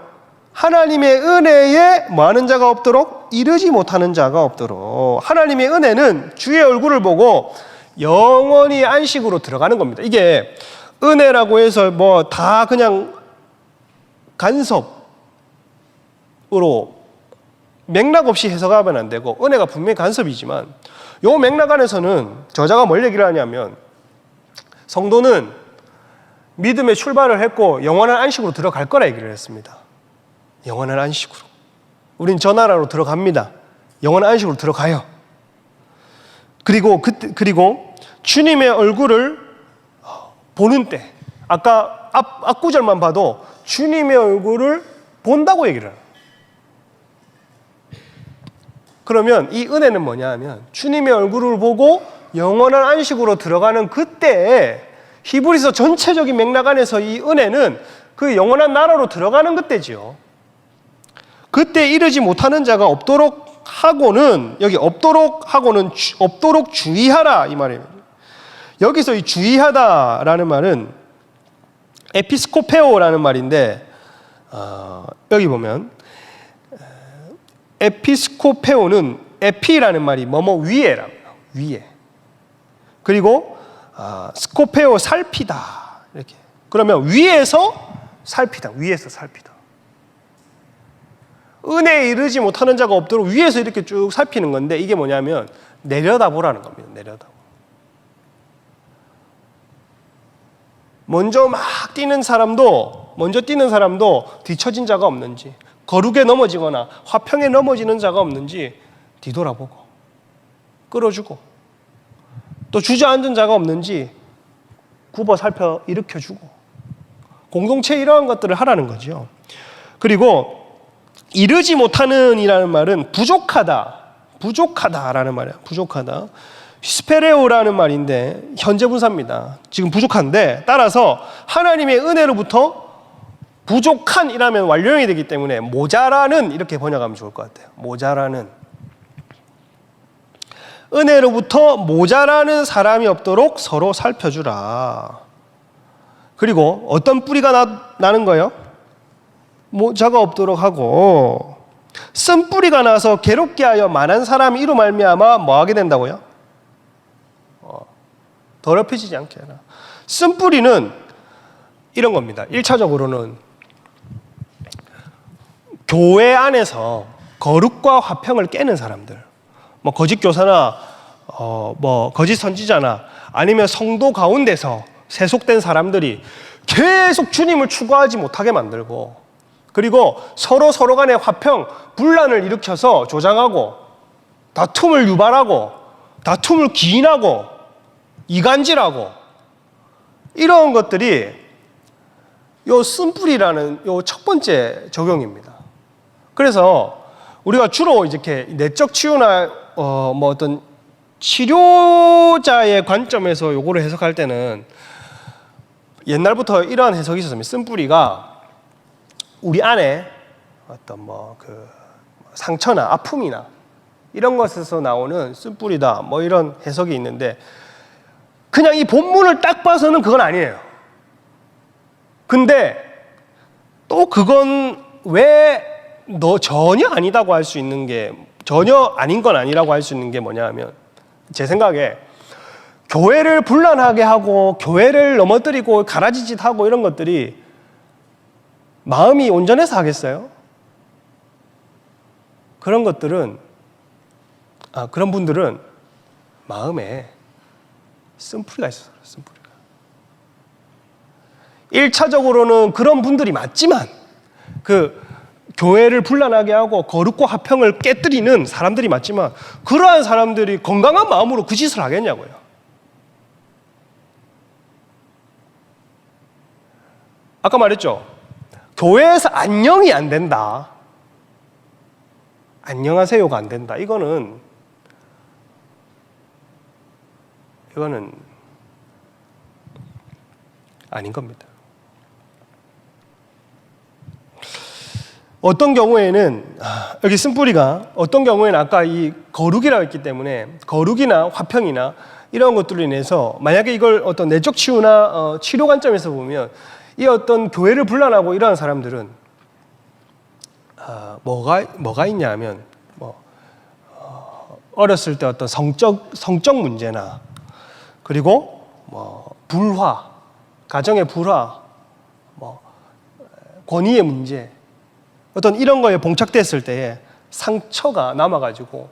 하나님의 은혜에 많은 자가 없도록, 이르지 못하는 자가 없도록. 하나님의 은혜는 주의 얼굴을 보고 영원히 안식으로 들어가는 겁니다. 이게 은혜라고 해서 뭐 다 그냥 간섭으로 맥락 없이 해석하면 안 되고, 은혜가 분명히 간섭이지만 이 맥락 안에서는 저자가 뭘 얘기를 하냐면, 성도는 믿음의 출발을 했고 영원한 안식으로 들어갈 거라 얘기를 했습니다. 영원한 안식으로. 우린 저 나라로 들어갑니다. 영원한 안식으로 들어가요. 그리고 주님의 얼굴을 보는 때, 아까 앞 구절만 봐도 주님의 얼굴을 본다고 얘기를 해요. 그러면 이 은혜는 뭐냐 하면, 주님의 얼굴을 보고 영원한 안식으로 들어가는 그때에, 히브리서 전체적인 맥락 안에서 이 은혜는 그 영원한 나라로 들어가는 그때지요. 그때 이르지 못하는 자가 없도록 하고는, 여기 없도록 하고는 없도록 주의하라 이 말입니다. 여기서 이 주의하다라는 말은 에피스코페오라는 말인데, 여기 보면 에피스코페오는 에피라는 말이 뭐뭐 위에랍니다. 위에. 그리고 스코페오 살피다 이렇게. 그러면 위에서 살피다. 위에서 살피다. 은혜에 이르지 못하는 자가 없도록 위에서 이렇게 쭉 살피는 건데, 이게 뭐냐면 내려다보라는 겁니다. 내려다보. 먼저 뛰는 사람도 뒤처진 자가 없는지, 거룩에 넘어지거나 화평에 넘어지는 자가 없는지 뒤돌아보고 끌어주고, 또 주저앉은 자가 없는지 굽어 살펴 일으켜주고, 공동체 이러한 것들을 하라는 거죠. 그리고 이르지 못하는 이라는 말은 부족하다라는 말이에요. 부족하다. 스페레오라는 말인데 현재 분사입니다. 지금 부족한데, 따라서 하나님의 은혜로부터 부족한이라면 완료형이 되기 때문에 모자라는 이렇게 번역하면 좋을 것 같아요. 모자라는. 은혜로부터 모자라는 사람이 없도록 서로 살펴주라. 그리고 어떤 뿌리가 나는 거예요? 모자가 없도록 하고, 쓴 뿌리가 나서 괴롭게 하여 많은 사람이 이로 말미암아 뭐 하게 된다고요? 더럽혀지지 않게 하라. 쓴 뿌리는 이런 겁니다. 1차적으로는 교회 안에서 거룩과 화평을 깨는 사람들, 뭐 거짓 교사나 뭐 거짓 선지자나 아니면 성도 가운데서 세속된 사람들이 계속 주님을 추구하지 못하게 만들고, 그리고 서로 간의 화평, 분란을 일으켜서 조장하고, 다툼을 유발하고, 다툼을 기인하고, 이간질하고, 이런 것들이 요 쓴뿌리라는 요 첫 번째 적용입니다. 그래서 우리가 주로 이렇게 내적 치유나 뭐 어떤 치료자의 관점에서 요거를 해석할 때는 옛날부터 이러한 해석이 있었습니다. 쓴뿌리가 우리 안에 어떤 뭐 그 상처나 아픔이나 이런 것에서 나오는 쓴뿌리다, 뭐 이런 해석이 있는데, 그냥 이 본문을 딱 봐서는 그건 아니에요. 근데 또 그건 왜 너 전혀 아니다고 할 수 있는 게, 전혀 아닌 건 아니라고 할 수 있는 게 뭐냐 하면, 제 생각에 교회를 분란하게 하고 교회를 넘어뜨리고 가라지짓하고 이런 것들이 마음이 온전해서 하겠어요? 그런 것들은, 그런 분들은 마음에 쓴뿌리가 있어요. 쓴뿌리가. 1차적으로는 그런 분들이 맞지만 그 교회를 분란하게 하고 거룩과 화평을 깨뜨리는 사람들이 맞지만 그러한 사람들이 건강한 마음으로 그 짓을 하겠냐고요. 아까 말했죠. 교회에서 안녕이 안 된다. 안녕하세요가 안 된다. 이거는 아닌 겁니다. 어떤 경우에는 여기 쓴뿌리가 어떤 경우에는 아까 이 거룩이라고 했기 때문에 거룩이나 화평이나 이런 것들로 인해서 만약에 이걸 어떤 내적 치유나 치료 관점에서 보면 이 어떤 교회를 분란하고 이러한 사람들은 뭐가 있냐 하면 어렸을 때 어떤 성적 문제나 그리고 불화, 가정의 불화, 권위의 문제, 어떤 이런 거에 봉착됐을 때에 상처가 남아가지고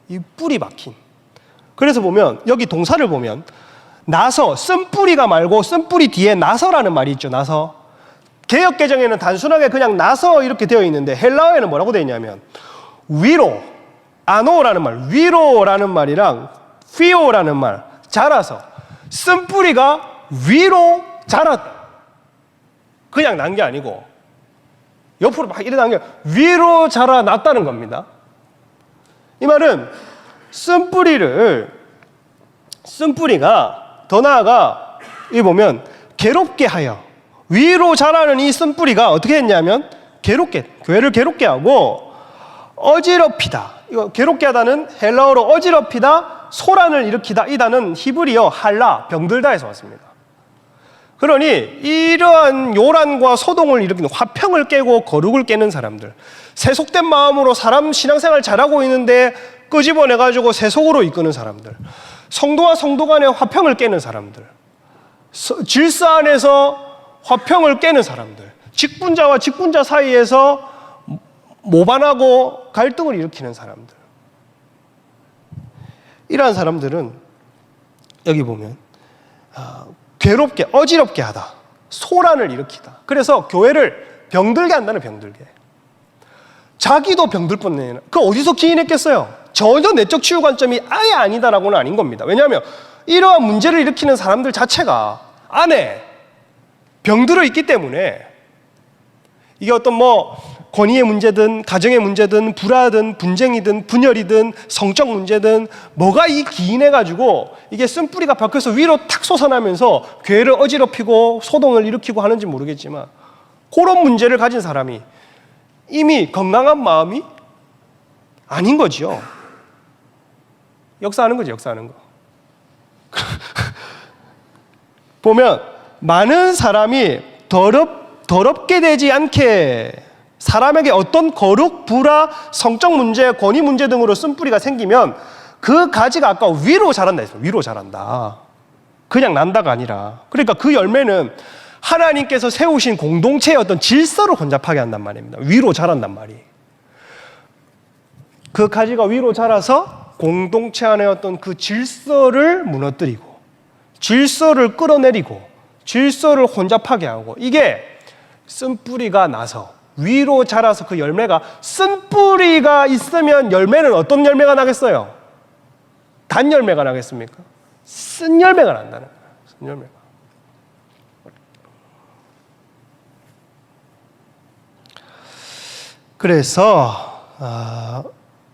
이 뿔이 박힌. 그래서 보면 여기 동사를 보면 나서, 쓴뿌리가 말고 쓴뿌리 뒤에 나서라는 말이 있죠. 나서. 개역개정에는 단순하게 그냥 나서 이렇게 되어 있는데 헬라어에는 뭐라고 되어 있냐면 위로, 아노라는 말, 위로라는 말이랑 피오라는 말, 자라서. 쓴뿌리가 위로 자랐다. 그냥 난 게 아니고 옆으로 막 이래 난 게 위로 자라났다는 겁니다. 이 말은 쓴뿌리가 더 나아가 이 보면 괴롭게 하여 위로 자라는 이 쓴뿌리가 어떻게 했냐면 교회를 괴롭게 하고 어지럽히다. 이거 괴롭게 하다는 헬라어로 어지럽히다, 소란을 일으키다. 이 단은 히브리어 할라, 병들다에서 왔습니다. 그러니 이러한 요란과 소동을 일으키는 화평을 깨고 거룩을 깨는 사람들, 세속된 마음으로 사람 신앙생활 잘하고 있는데 끄집어내가지고 세속으로 이끄는 사람들, 성도와 성도 간의 화평을 깨는 사람들, 질서 안에서 화평을 깨는 사람들, 직분자와 직분자 사이에서 모반하고 갈등을 일으키는 사람들, 이러한 사람들은 여기 보면 괴롭게, 어지럽게 하다, 소란을 일으키다. 그래서 교회를 병들게 한다는, 병들게. 자기도 병들 뻔해. 그 어디서 기인했겠어요? 전혀 내적 치유 관점이 아예 아니다라고는 아닌 겁니다. 왜냐하면 이러한 문제를 일으키는 사람들 자체가 안에 병들어 있기 때문에 이게 어떤 권위의 문제든 가정의 문제든 불화든 분쟁이든 분열이든 성적 문제든 뭐가 이 기인해가지고 이게 쓴뿌리가 박혀서 위로 탁 솟아나면서 교회를 어지럽히고 소동을 일으키고 하는지 모르겠지만 그런 문제를 가진 사람이 이미 건강한 마음이 아닌 거죠. 역사하는 거죠, 역사하는 거. 보면 많은 사람이 더럽게 되지 않게 사람에게 어떤 거룩, 불화, 성적 문제, 권위 문제 등으로 쓴뿌리가 생기면 그 가지가 아까 위로 자란다 했어요. 위로 자란다. 그냥 난다가 아니라. 그러니까 그 열매는 하나님께서 세우신 공동체의 어떤 질서를 혼잡하게 한단 말입니다. 위로 자란단 말이. 그 가지가 위로 자라서 공동체 안에 어떤 그 질서를 무너뜨리고 질서를 끌어내리고 질서를 혼잡하게 하고 이게 쓴뿌리가 나서 위로 자라서 그 열매가 쓴뿌리가 있으면 열매는 어떤 열매가 나겠어요? 단 열매가 나겠습니까? 쓴 열매가 난다는 거예요. 쓴 열매가. 그래서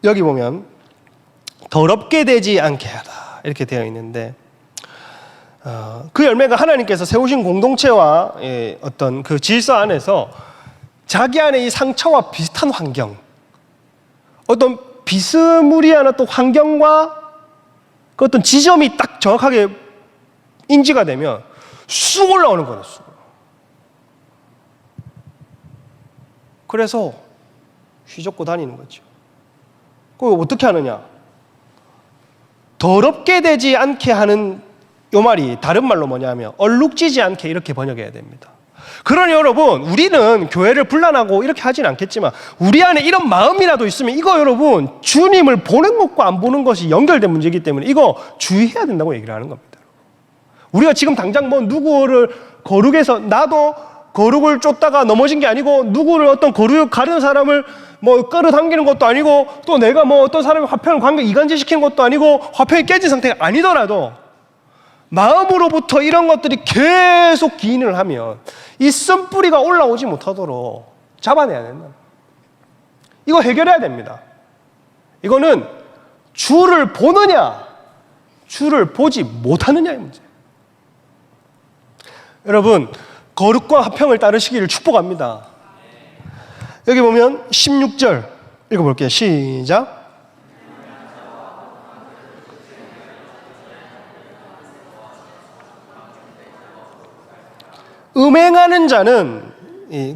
여기 보면 더럽게 되지 않게 하다 이렇게 되어 있는데 그 열매가 하나님께서 세우신 공동체와 어떤 그 질서 안에서 자기 안에 이 상처와 비슷한 환경, 어떤 비스무리한 어떤 환경과 그 어떤 지점이 딱 정확하게 인지가 되면 쑥 올라오는 거예요. 쑥. 그래서 휘젓고 다니는 거죠. 그걸 어떻게 하느냐? 더럽게 되지 않게 하는 요 말이 다른 말로 뭐냐면 얼룩지지 않게 이렇게 번역해야 됩니다. 그러니 여러분, 우리는 교회를 분란하고 이렇게 하진 않겠지만 우리 안에 이런 마음이라도 있으면 이거 여러분, 주님을 보는 것과 안 보는 것이 연결된 문제이기 때문에 이거 주의해야 된다고 얘기를 하는 겁니다. 우리가 지금 당장 뭐 누구를 거룩해서, 나도 거룩을 쫓다가 넘어진 게 아니고 누구를 어떤 거룩 가르는 사람을 뭐 끌어당기는 것도 아니고, 또 내가 뭐 어떤 사람의 화평을 관계 이간질시키는 것도 아니고 화평이 깨진 상태가 아니더라도 마음으로부터 이런 것들이 계속 기인을 하면 이 쓴뿌리가 올라오지 못하도록 잡아내야 된다. 이거 해결해야 됩니다. 이거는 주를 보느냐 주를 보지 못하느냐의 문제예요. 여러분, 거룩과 화평을 따르시기를 축복합니다. 여기 보면 16절 읽어볼게요. 시작. 음행하는 자는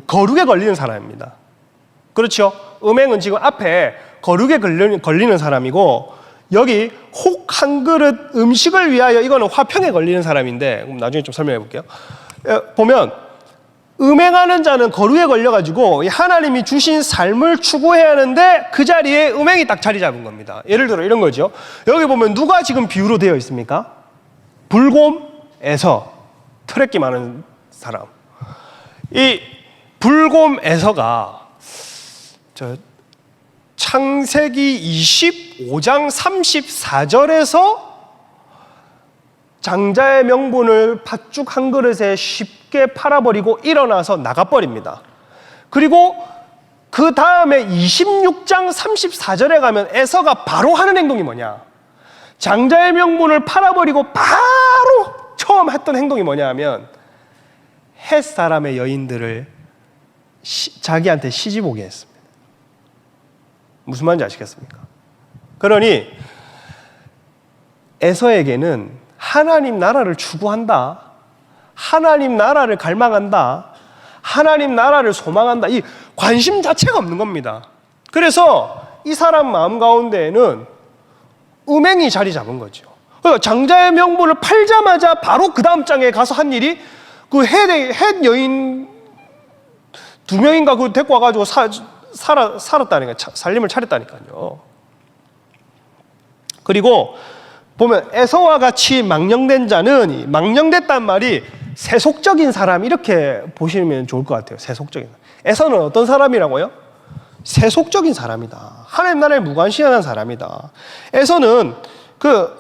거룩에 걸리는 사람입니다. 그렇죠? 음행은 지금 앞에 거룩에 걸리는 사람이고, 여기 혹 한 그릇 음식을 위하여 이거는 화평에 걸리는 사람인데, 나중에 좀 설명해 볼게요. 보면 음행하는 자는 거룩에 걸려가지고 하나님이 주신 삶을 추구해야 하는데 그 자리에 음행이 딱 자리 잡은 겁니다. 예를 들어 이런 거죠. 여기 보면 누가 지금 비유로 되어 있습니까? 불곰, 에서, 트레끼 많은 사람. 이 불곰 에서가 창세기 25장 34절에서 장자의 명분을 팥죽 한 그릇에 쉽게 팔아버리고 일어나서 나가버립니다. 그리고 그 다음에 26장 34절에 가면 에서가 바로 하는 행동이 뭐냐? 장자의 명분을 팔아버리고 바로 처음 했던 행동이 뭐냐 하면 헷 사람의 여인들을 자기한테 시집 오게 했습니다. 무슨 말인지 아시겠습니까? 그러니 에서에게는 하나님 나라를 추구한다, 하나님 나라를 갈망한다, 하나님 나라를 소망한다, 이 관심 자체가 없는 겁니다. 그래서 이 사람 마음 가운데에는 음행이 자리 잡은 거죠. 그러니까 장자의 명분을 팔자마자 바로 그 다음 장에 가서 한 일이 그 헷 여인 2명인가 그 데리고 와가지고 살았다니까, 살림을 차렸다니까요. 그리고 보면 에서와 같이 망령된 자는, 망령됐단 말이 세속적인 사람, 이렇게 보시면 좋을 것 같아요. 세속적인. 에서는 어떤 사람이라고요? 세속적인 사람이다. 하나님 나라에 무관심한 사람이다. 에서는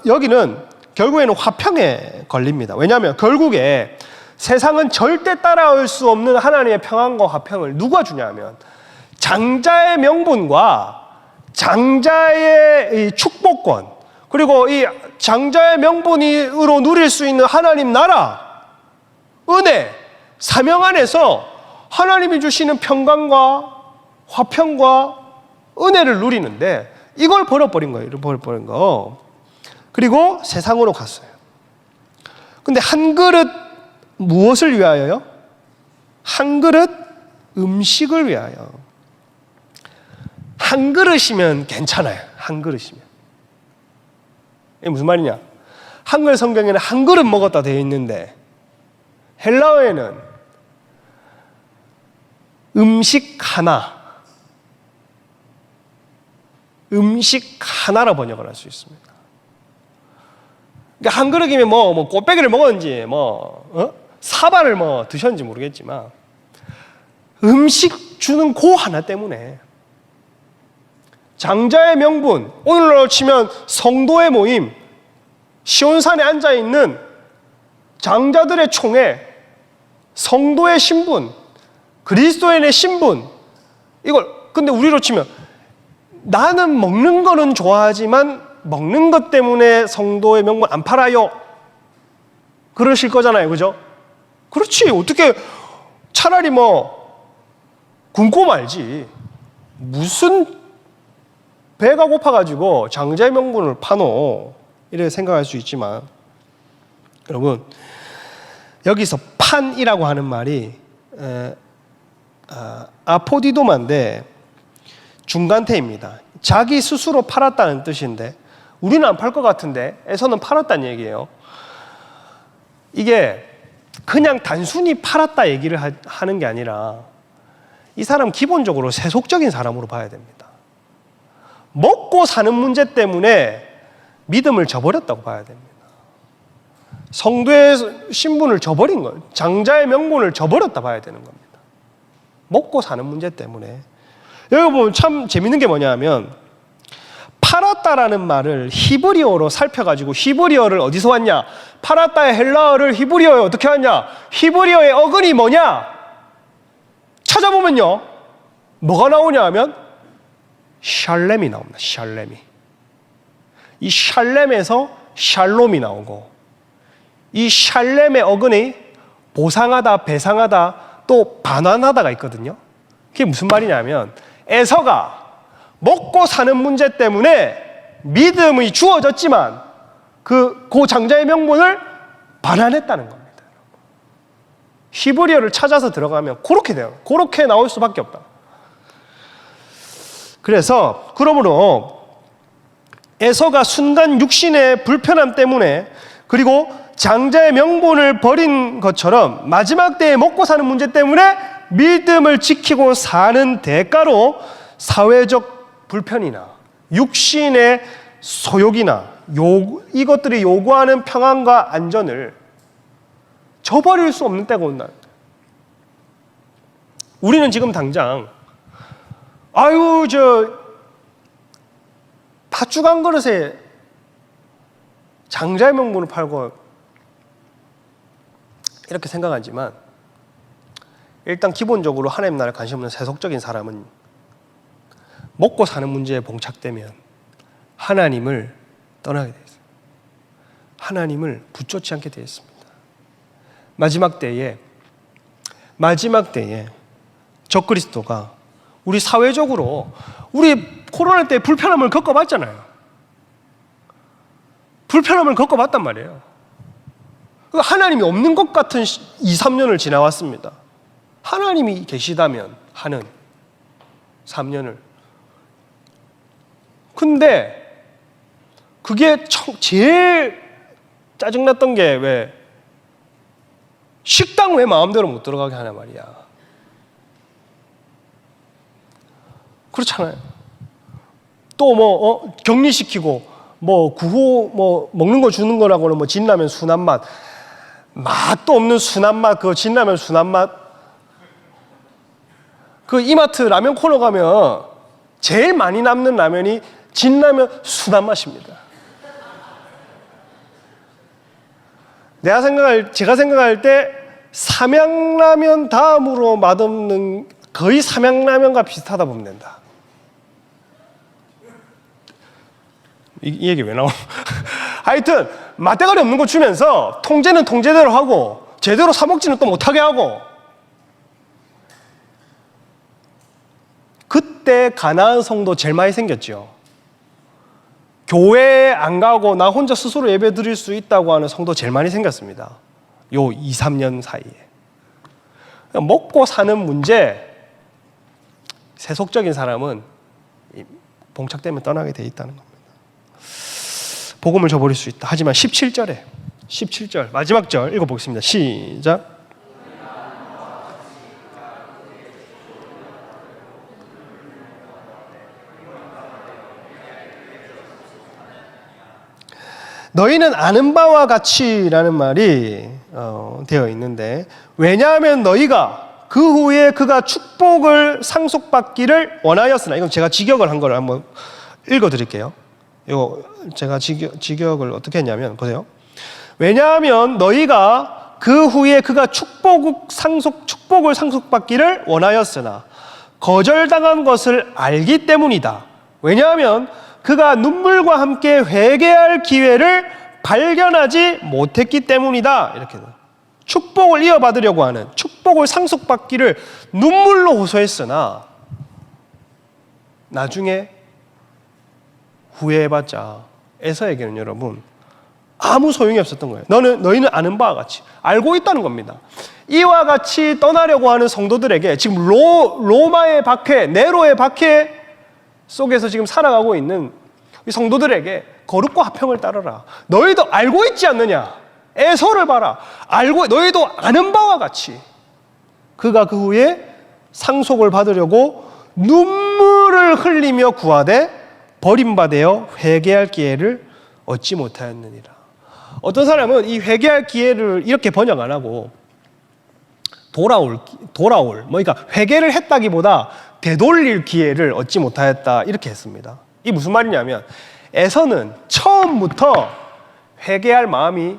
여기는 결국에는 화평에 걸립니다. 왜냐하면 결국에 세상은 절대 따라올 수 없는 하나님의 평안과 화평을 누가 주냐면 장자의 명분과 장자의 축복권, 그리고 이 장자의 명분으로 누릴 수 있는 하나님 나라, 은혜, 사명 안에서 하나님이 주시는 평강과 화평과 은혜를 누리는데 이걸 버려버린 거예요. 버려버린 거. 그리고 세상으로 갔어요. 근데 한 그릇 무엇을 위하여요? 한 그릇 음식을 위하여. 한 그릇이면 괜찮아요. 한 그릇이면. 이게 무슨 말이냐? 한글 성경에는 한 그릇 먹었다 되어 있는데 헬라어에는 음식 하나라 번역을 할 수 있습니다. 그러니까 한 그릇이면 뭐 꽃배기를 먹었는지 사발을 드셨는지 모르겠지만 음식 주는 그 하나 때문에 장자의 명분, 오늘날로 치면 성도의 모임, 시온산에 앉아있는 장자들의 총회, 성도의 신분, 그리스도인의 신분, 이걸 근데 우리로 치면 나는 먹는 거는 좋아하지만 먹는 것 때문에 성도의 명분 안 팔아요, 그러실 거잖아요. 그죠? 그렇지. 어떻게 차라리 굶고 말지, 무슨 배가 고파가지고 장자의 명분을 파노, 이렇게 생각할 수 있지만 여러분, 여기서 판이라고 하는 말이 아포디도마인데 중간태입니다. 자기 스스로 팔았다는 뜻인데 우리는 안 팔 것 같은데 에서는 팔았다는 얘기예요. 이게 그냥 단순히 팔았다 얘기를 하는 게 아니라 이 사람 기본적으로 세속적인 사람으로 봐야 됩니다. 먹고 사는 문제 때문에 믿음을 저버렸다고 봐야 됩니다. 성도의 신분을 저버린 거예요. 장자의 명분을 저버렸다 봐야 되는 겁니다. 먹고 사는 문제 때문에. 여기 보면 참 재밌는 게 뭐냐 하면 팔았다라는 말을 히브리어로 살펴가지고 히브리어를 어디서 왔냐? 팔았다의 헬라어를 히브리어에 어떻게 왔냐? 히브리어의 어근이 뭐냐? 찾아보면요. 뭐가 나오냐 하면 샬렘이 나옵니다. 샬렘이. 이 샬렘에서 샬롬이 나오고 이 샬렘의 어근이 보상하다, 배상하다, 또 반환하다가 있거든요. 그게 무슨 말이냐면 에서가 먹고 사는 문제 때문에 믿음이 주어졌지만 그 장자의 명분을 반환했다는 겁니다. 히브리어를 찾아서 들어가면 그렇게 돼요. 그렇게 나올 수밖에 없다. 그래서 그러므로 에서가 순간 육신의 불편함 때문에 그리고 장자의 명분을 버린 것처럼 마지막 때에 먹고 사는 문제 때문에 믿음을 지키고 사는 대가로 사회적 불편이나 육신의 소욕이나 이것들이 요구하는 평안과 안전을 저버릴 수 없는 때가 온다. 우리는 지금 당장 팥죽 한 그릇에 장자의 명분을 팔고 이렇게 생각하지만 일단 기본적으로 하나님 나라에 관심 없는 세속적인 사람은 먹고 사는 문제에 봉착되면 하나님을 떠나게 되어 있습니다. 하나님을 붙잡지 않게 되어 있습니다. 마지막 때에 적그리스도가 우리 사회적으로 우리 코로나 때 불편함을 겪어봤잖아요. 불편함을 겪어봤단 말이에요. 하나님이 없는 것 같은 2, 3년을 지나왔습니다. 하나님이 계시다면 하는 3년을. 근데 그게 제일 짜증났던 게 왜 식당 왜 마음대로 못 들어가게 하냐 말이야. 그렇잖아요. 또 격리시키고 구호 먹는 거 주는 거라고는 진라면 순한 맛, 맛도 없는 순한 맛, 그 진라면 순한 맛. 그 이마트 라면 코너 가면 제일 많이 남는 라면이 진라면 순한 맛입니다. 제가 생각할 때 삼양라면 다음으로 맛없는 거의 삼양라면과 비슷하다 보면 된다. 이 얘기 왜 나와? 하여튼 맛대가리 없는 거 주면서 통제는 통제대로 하고 제대로 사 먹지는 또 못하게 하고 그때 가나안 성도 제일 많이 생겼죠. 교회에 안 가고 나 혼자 스스로 예배 드릴 수 있다고 하는 성도 제일 많이 생겼습니다. 요 2, 3년 사이에. 먹고 사는 문제 세속적인 사람은 봉착되면 떠나게 돼 있다는 겁니다. 복음을 저버릴 수 있다. 하지만 17절 마지막 절 읽어보겠습니다. 시작. 너희는 아는 바와 같이라는 말이 되어 있는데 왜냐하면 너희가 그 후에 그가 축복을 상속받기를 원하였으나 이건 제가 직역을 한 걸 한번 읽어드릴게요. 이거 제가 직역을 어떻게 했냐면 보세요. 왜냐하면 너희가 그 후에 그가 축복을 상속받기를 원하였으나 거절당한 것을 알기 때문이다. 왜냐하면 그가 눈물과 함께 회개할 기회를 발견하지 못했기 때문이다. 이렇게 축복을 이어받으려고 하는 축복을 상속받기를 눈물로 호소했으나 나중에 후회해봤자 에서에게는 여러분 아무 소용이 없었던 거예요. 너희는 아는 바와 같이 알고 있다는 겁니다. 이와 같이 떠나려고 하는 성도들에게 지금 로마의 박해, 네로의 박해 속에서 지금 살아가고 있는 이 성도들에게 거룩과 화평을 따르라. 너희도 알고 있지 않느냐? 에서를 봐라. 알고 너희도 아는 바와 같이 그가 그 후에 상속을 받으려고 눈물을 흘리며 구하되 버림받아 회개할 기회를 얻지 못하였느니라. 어떤 사람은 이 회개할 기회를 이렇게 번역 안 하고 돌아올 그러니까 회개를 했다기보다 되돌릴 기회를 얻지 못하였다 이렇게 했습니다. 이 무슨 말이냐면 에서는 처음부터 회개할 마음이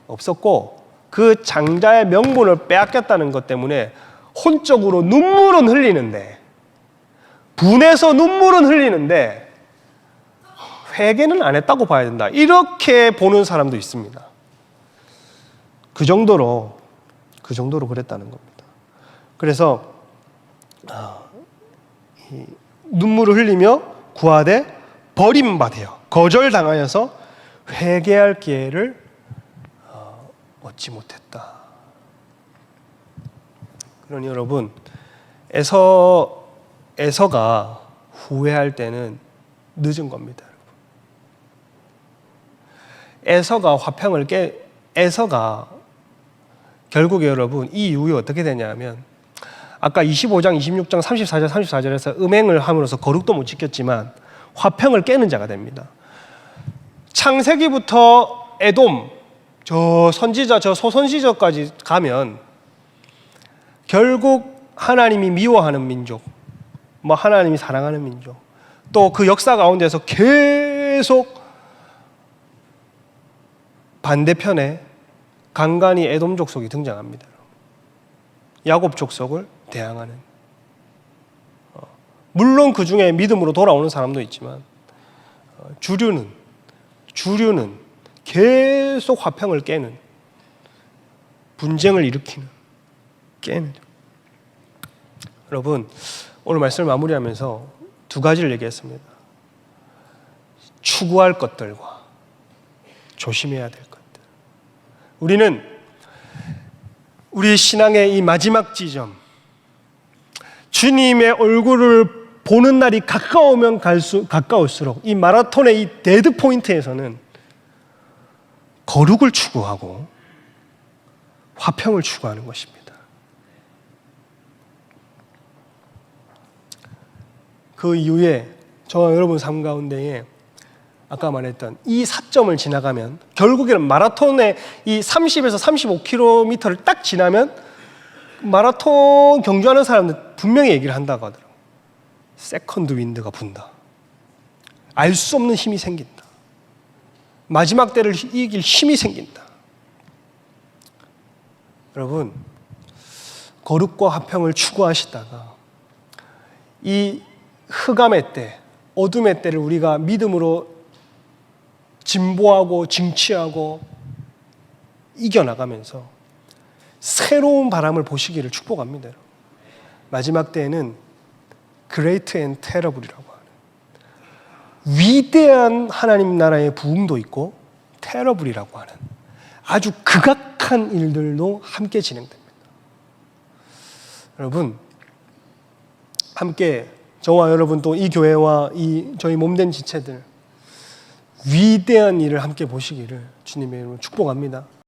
없었고 그 장자의 명분을 빼앗겼다는 것 때문에 혼적으로 눈물은 흘리는데 분해서 눈물은 흘리는데 회개는 안 했다고 봐야 된다. 이렇게 보는 사람도 있습니다. 그 정도로 그랬다는 겁니다. 그래서 눈물을 흘리며 구하되 버림받아요. 거절당하여서 회개할 기회를 얻지 못했다. 그러니 여러분, 에서가 후회할 때는 늦은 겁니다. 에서가 결국에 여러분 이 이후에 어떻게 되냐면 아까 25장, 26장, 34절, 34절에서 음행을 함으로써 거룩도 못 지켰지만 화평을 깨는 자가 됩니다. 창세기부터 에돔, 저 선지자, 저 소선지자까지 가면 결국 하나님이 미워하는 민족, 하나님이 사랑하는 민족, 또 그 역사 가운데서 계속 반대편에 간간히 에돔 족속이 등장합니다. 야곱 족속을 대항하는. 물론 그 중에 믿음으로 돌아오는 사람도 있지만 주류는 계속 화평을 깨는, 분쟁을 일으키는, 깨는. 여러분, 오늘 말씀을 마무리하면서 두 가지를 얘기했습니다. 추구할 것들과 조심해야 될 것들. 우리는 우리 신앙의 이 마지막 지점, 주님의 얼굴을 보는 날이 가까우면 가까울수록 이 마라톤의 이 데드 포인트에서는 거룩을 추구하고 화평을 추구하는 것입니다. 그 이후에 저와 여러분 삶 가운데에 아까 말했던 이 사점을 지나가면 결국에는 마라톤의 이 30에서 35km를 딱 지나면 마라톤 경주하는 사람들 분명히 얘기를 한다고 하더라고요. 세컨드 윈드가 분다. 알 수 없는 힘이 생긴다. 마지막 때를 이길 힘이 생긴다. 여러분, 거룩과 화평을 추구하시다가 이 흑암의 때, 어둠의 때를 우리가 믿음으로 진보하고 쟁취하고 이겨나가면서 새로운 바람을 보시기를 축복합니다. 마지막 때에는 Great and Terrible이라고 하는 위대한 하나님 나라의 부흥도 있고 Terrible이라고 하는 아주 극악한 일들도 함께 진행됩니다. 여러분, 함께 저와 여러분 또 이 교회와 이 저희 몸된 지체들 위대한 일을 함께 보시기를 주님의 이름으로 축복합니다.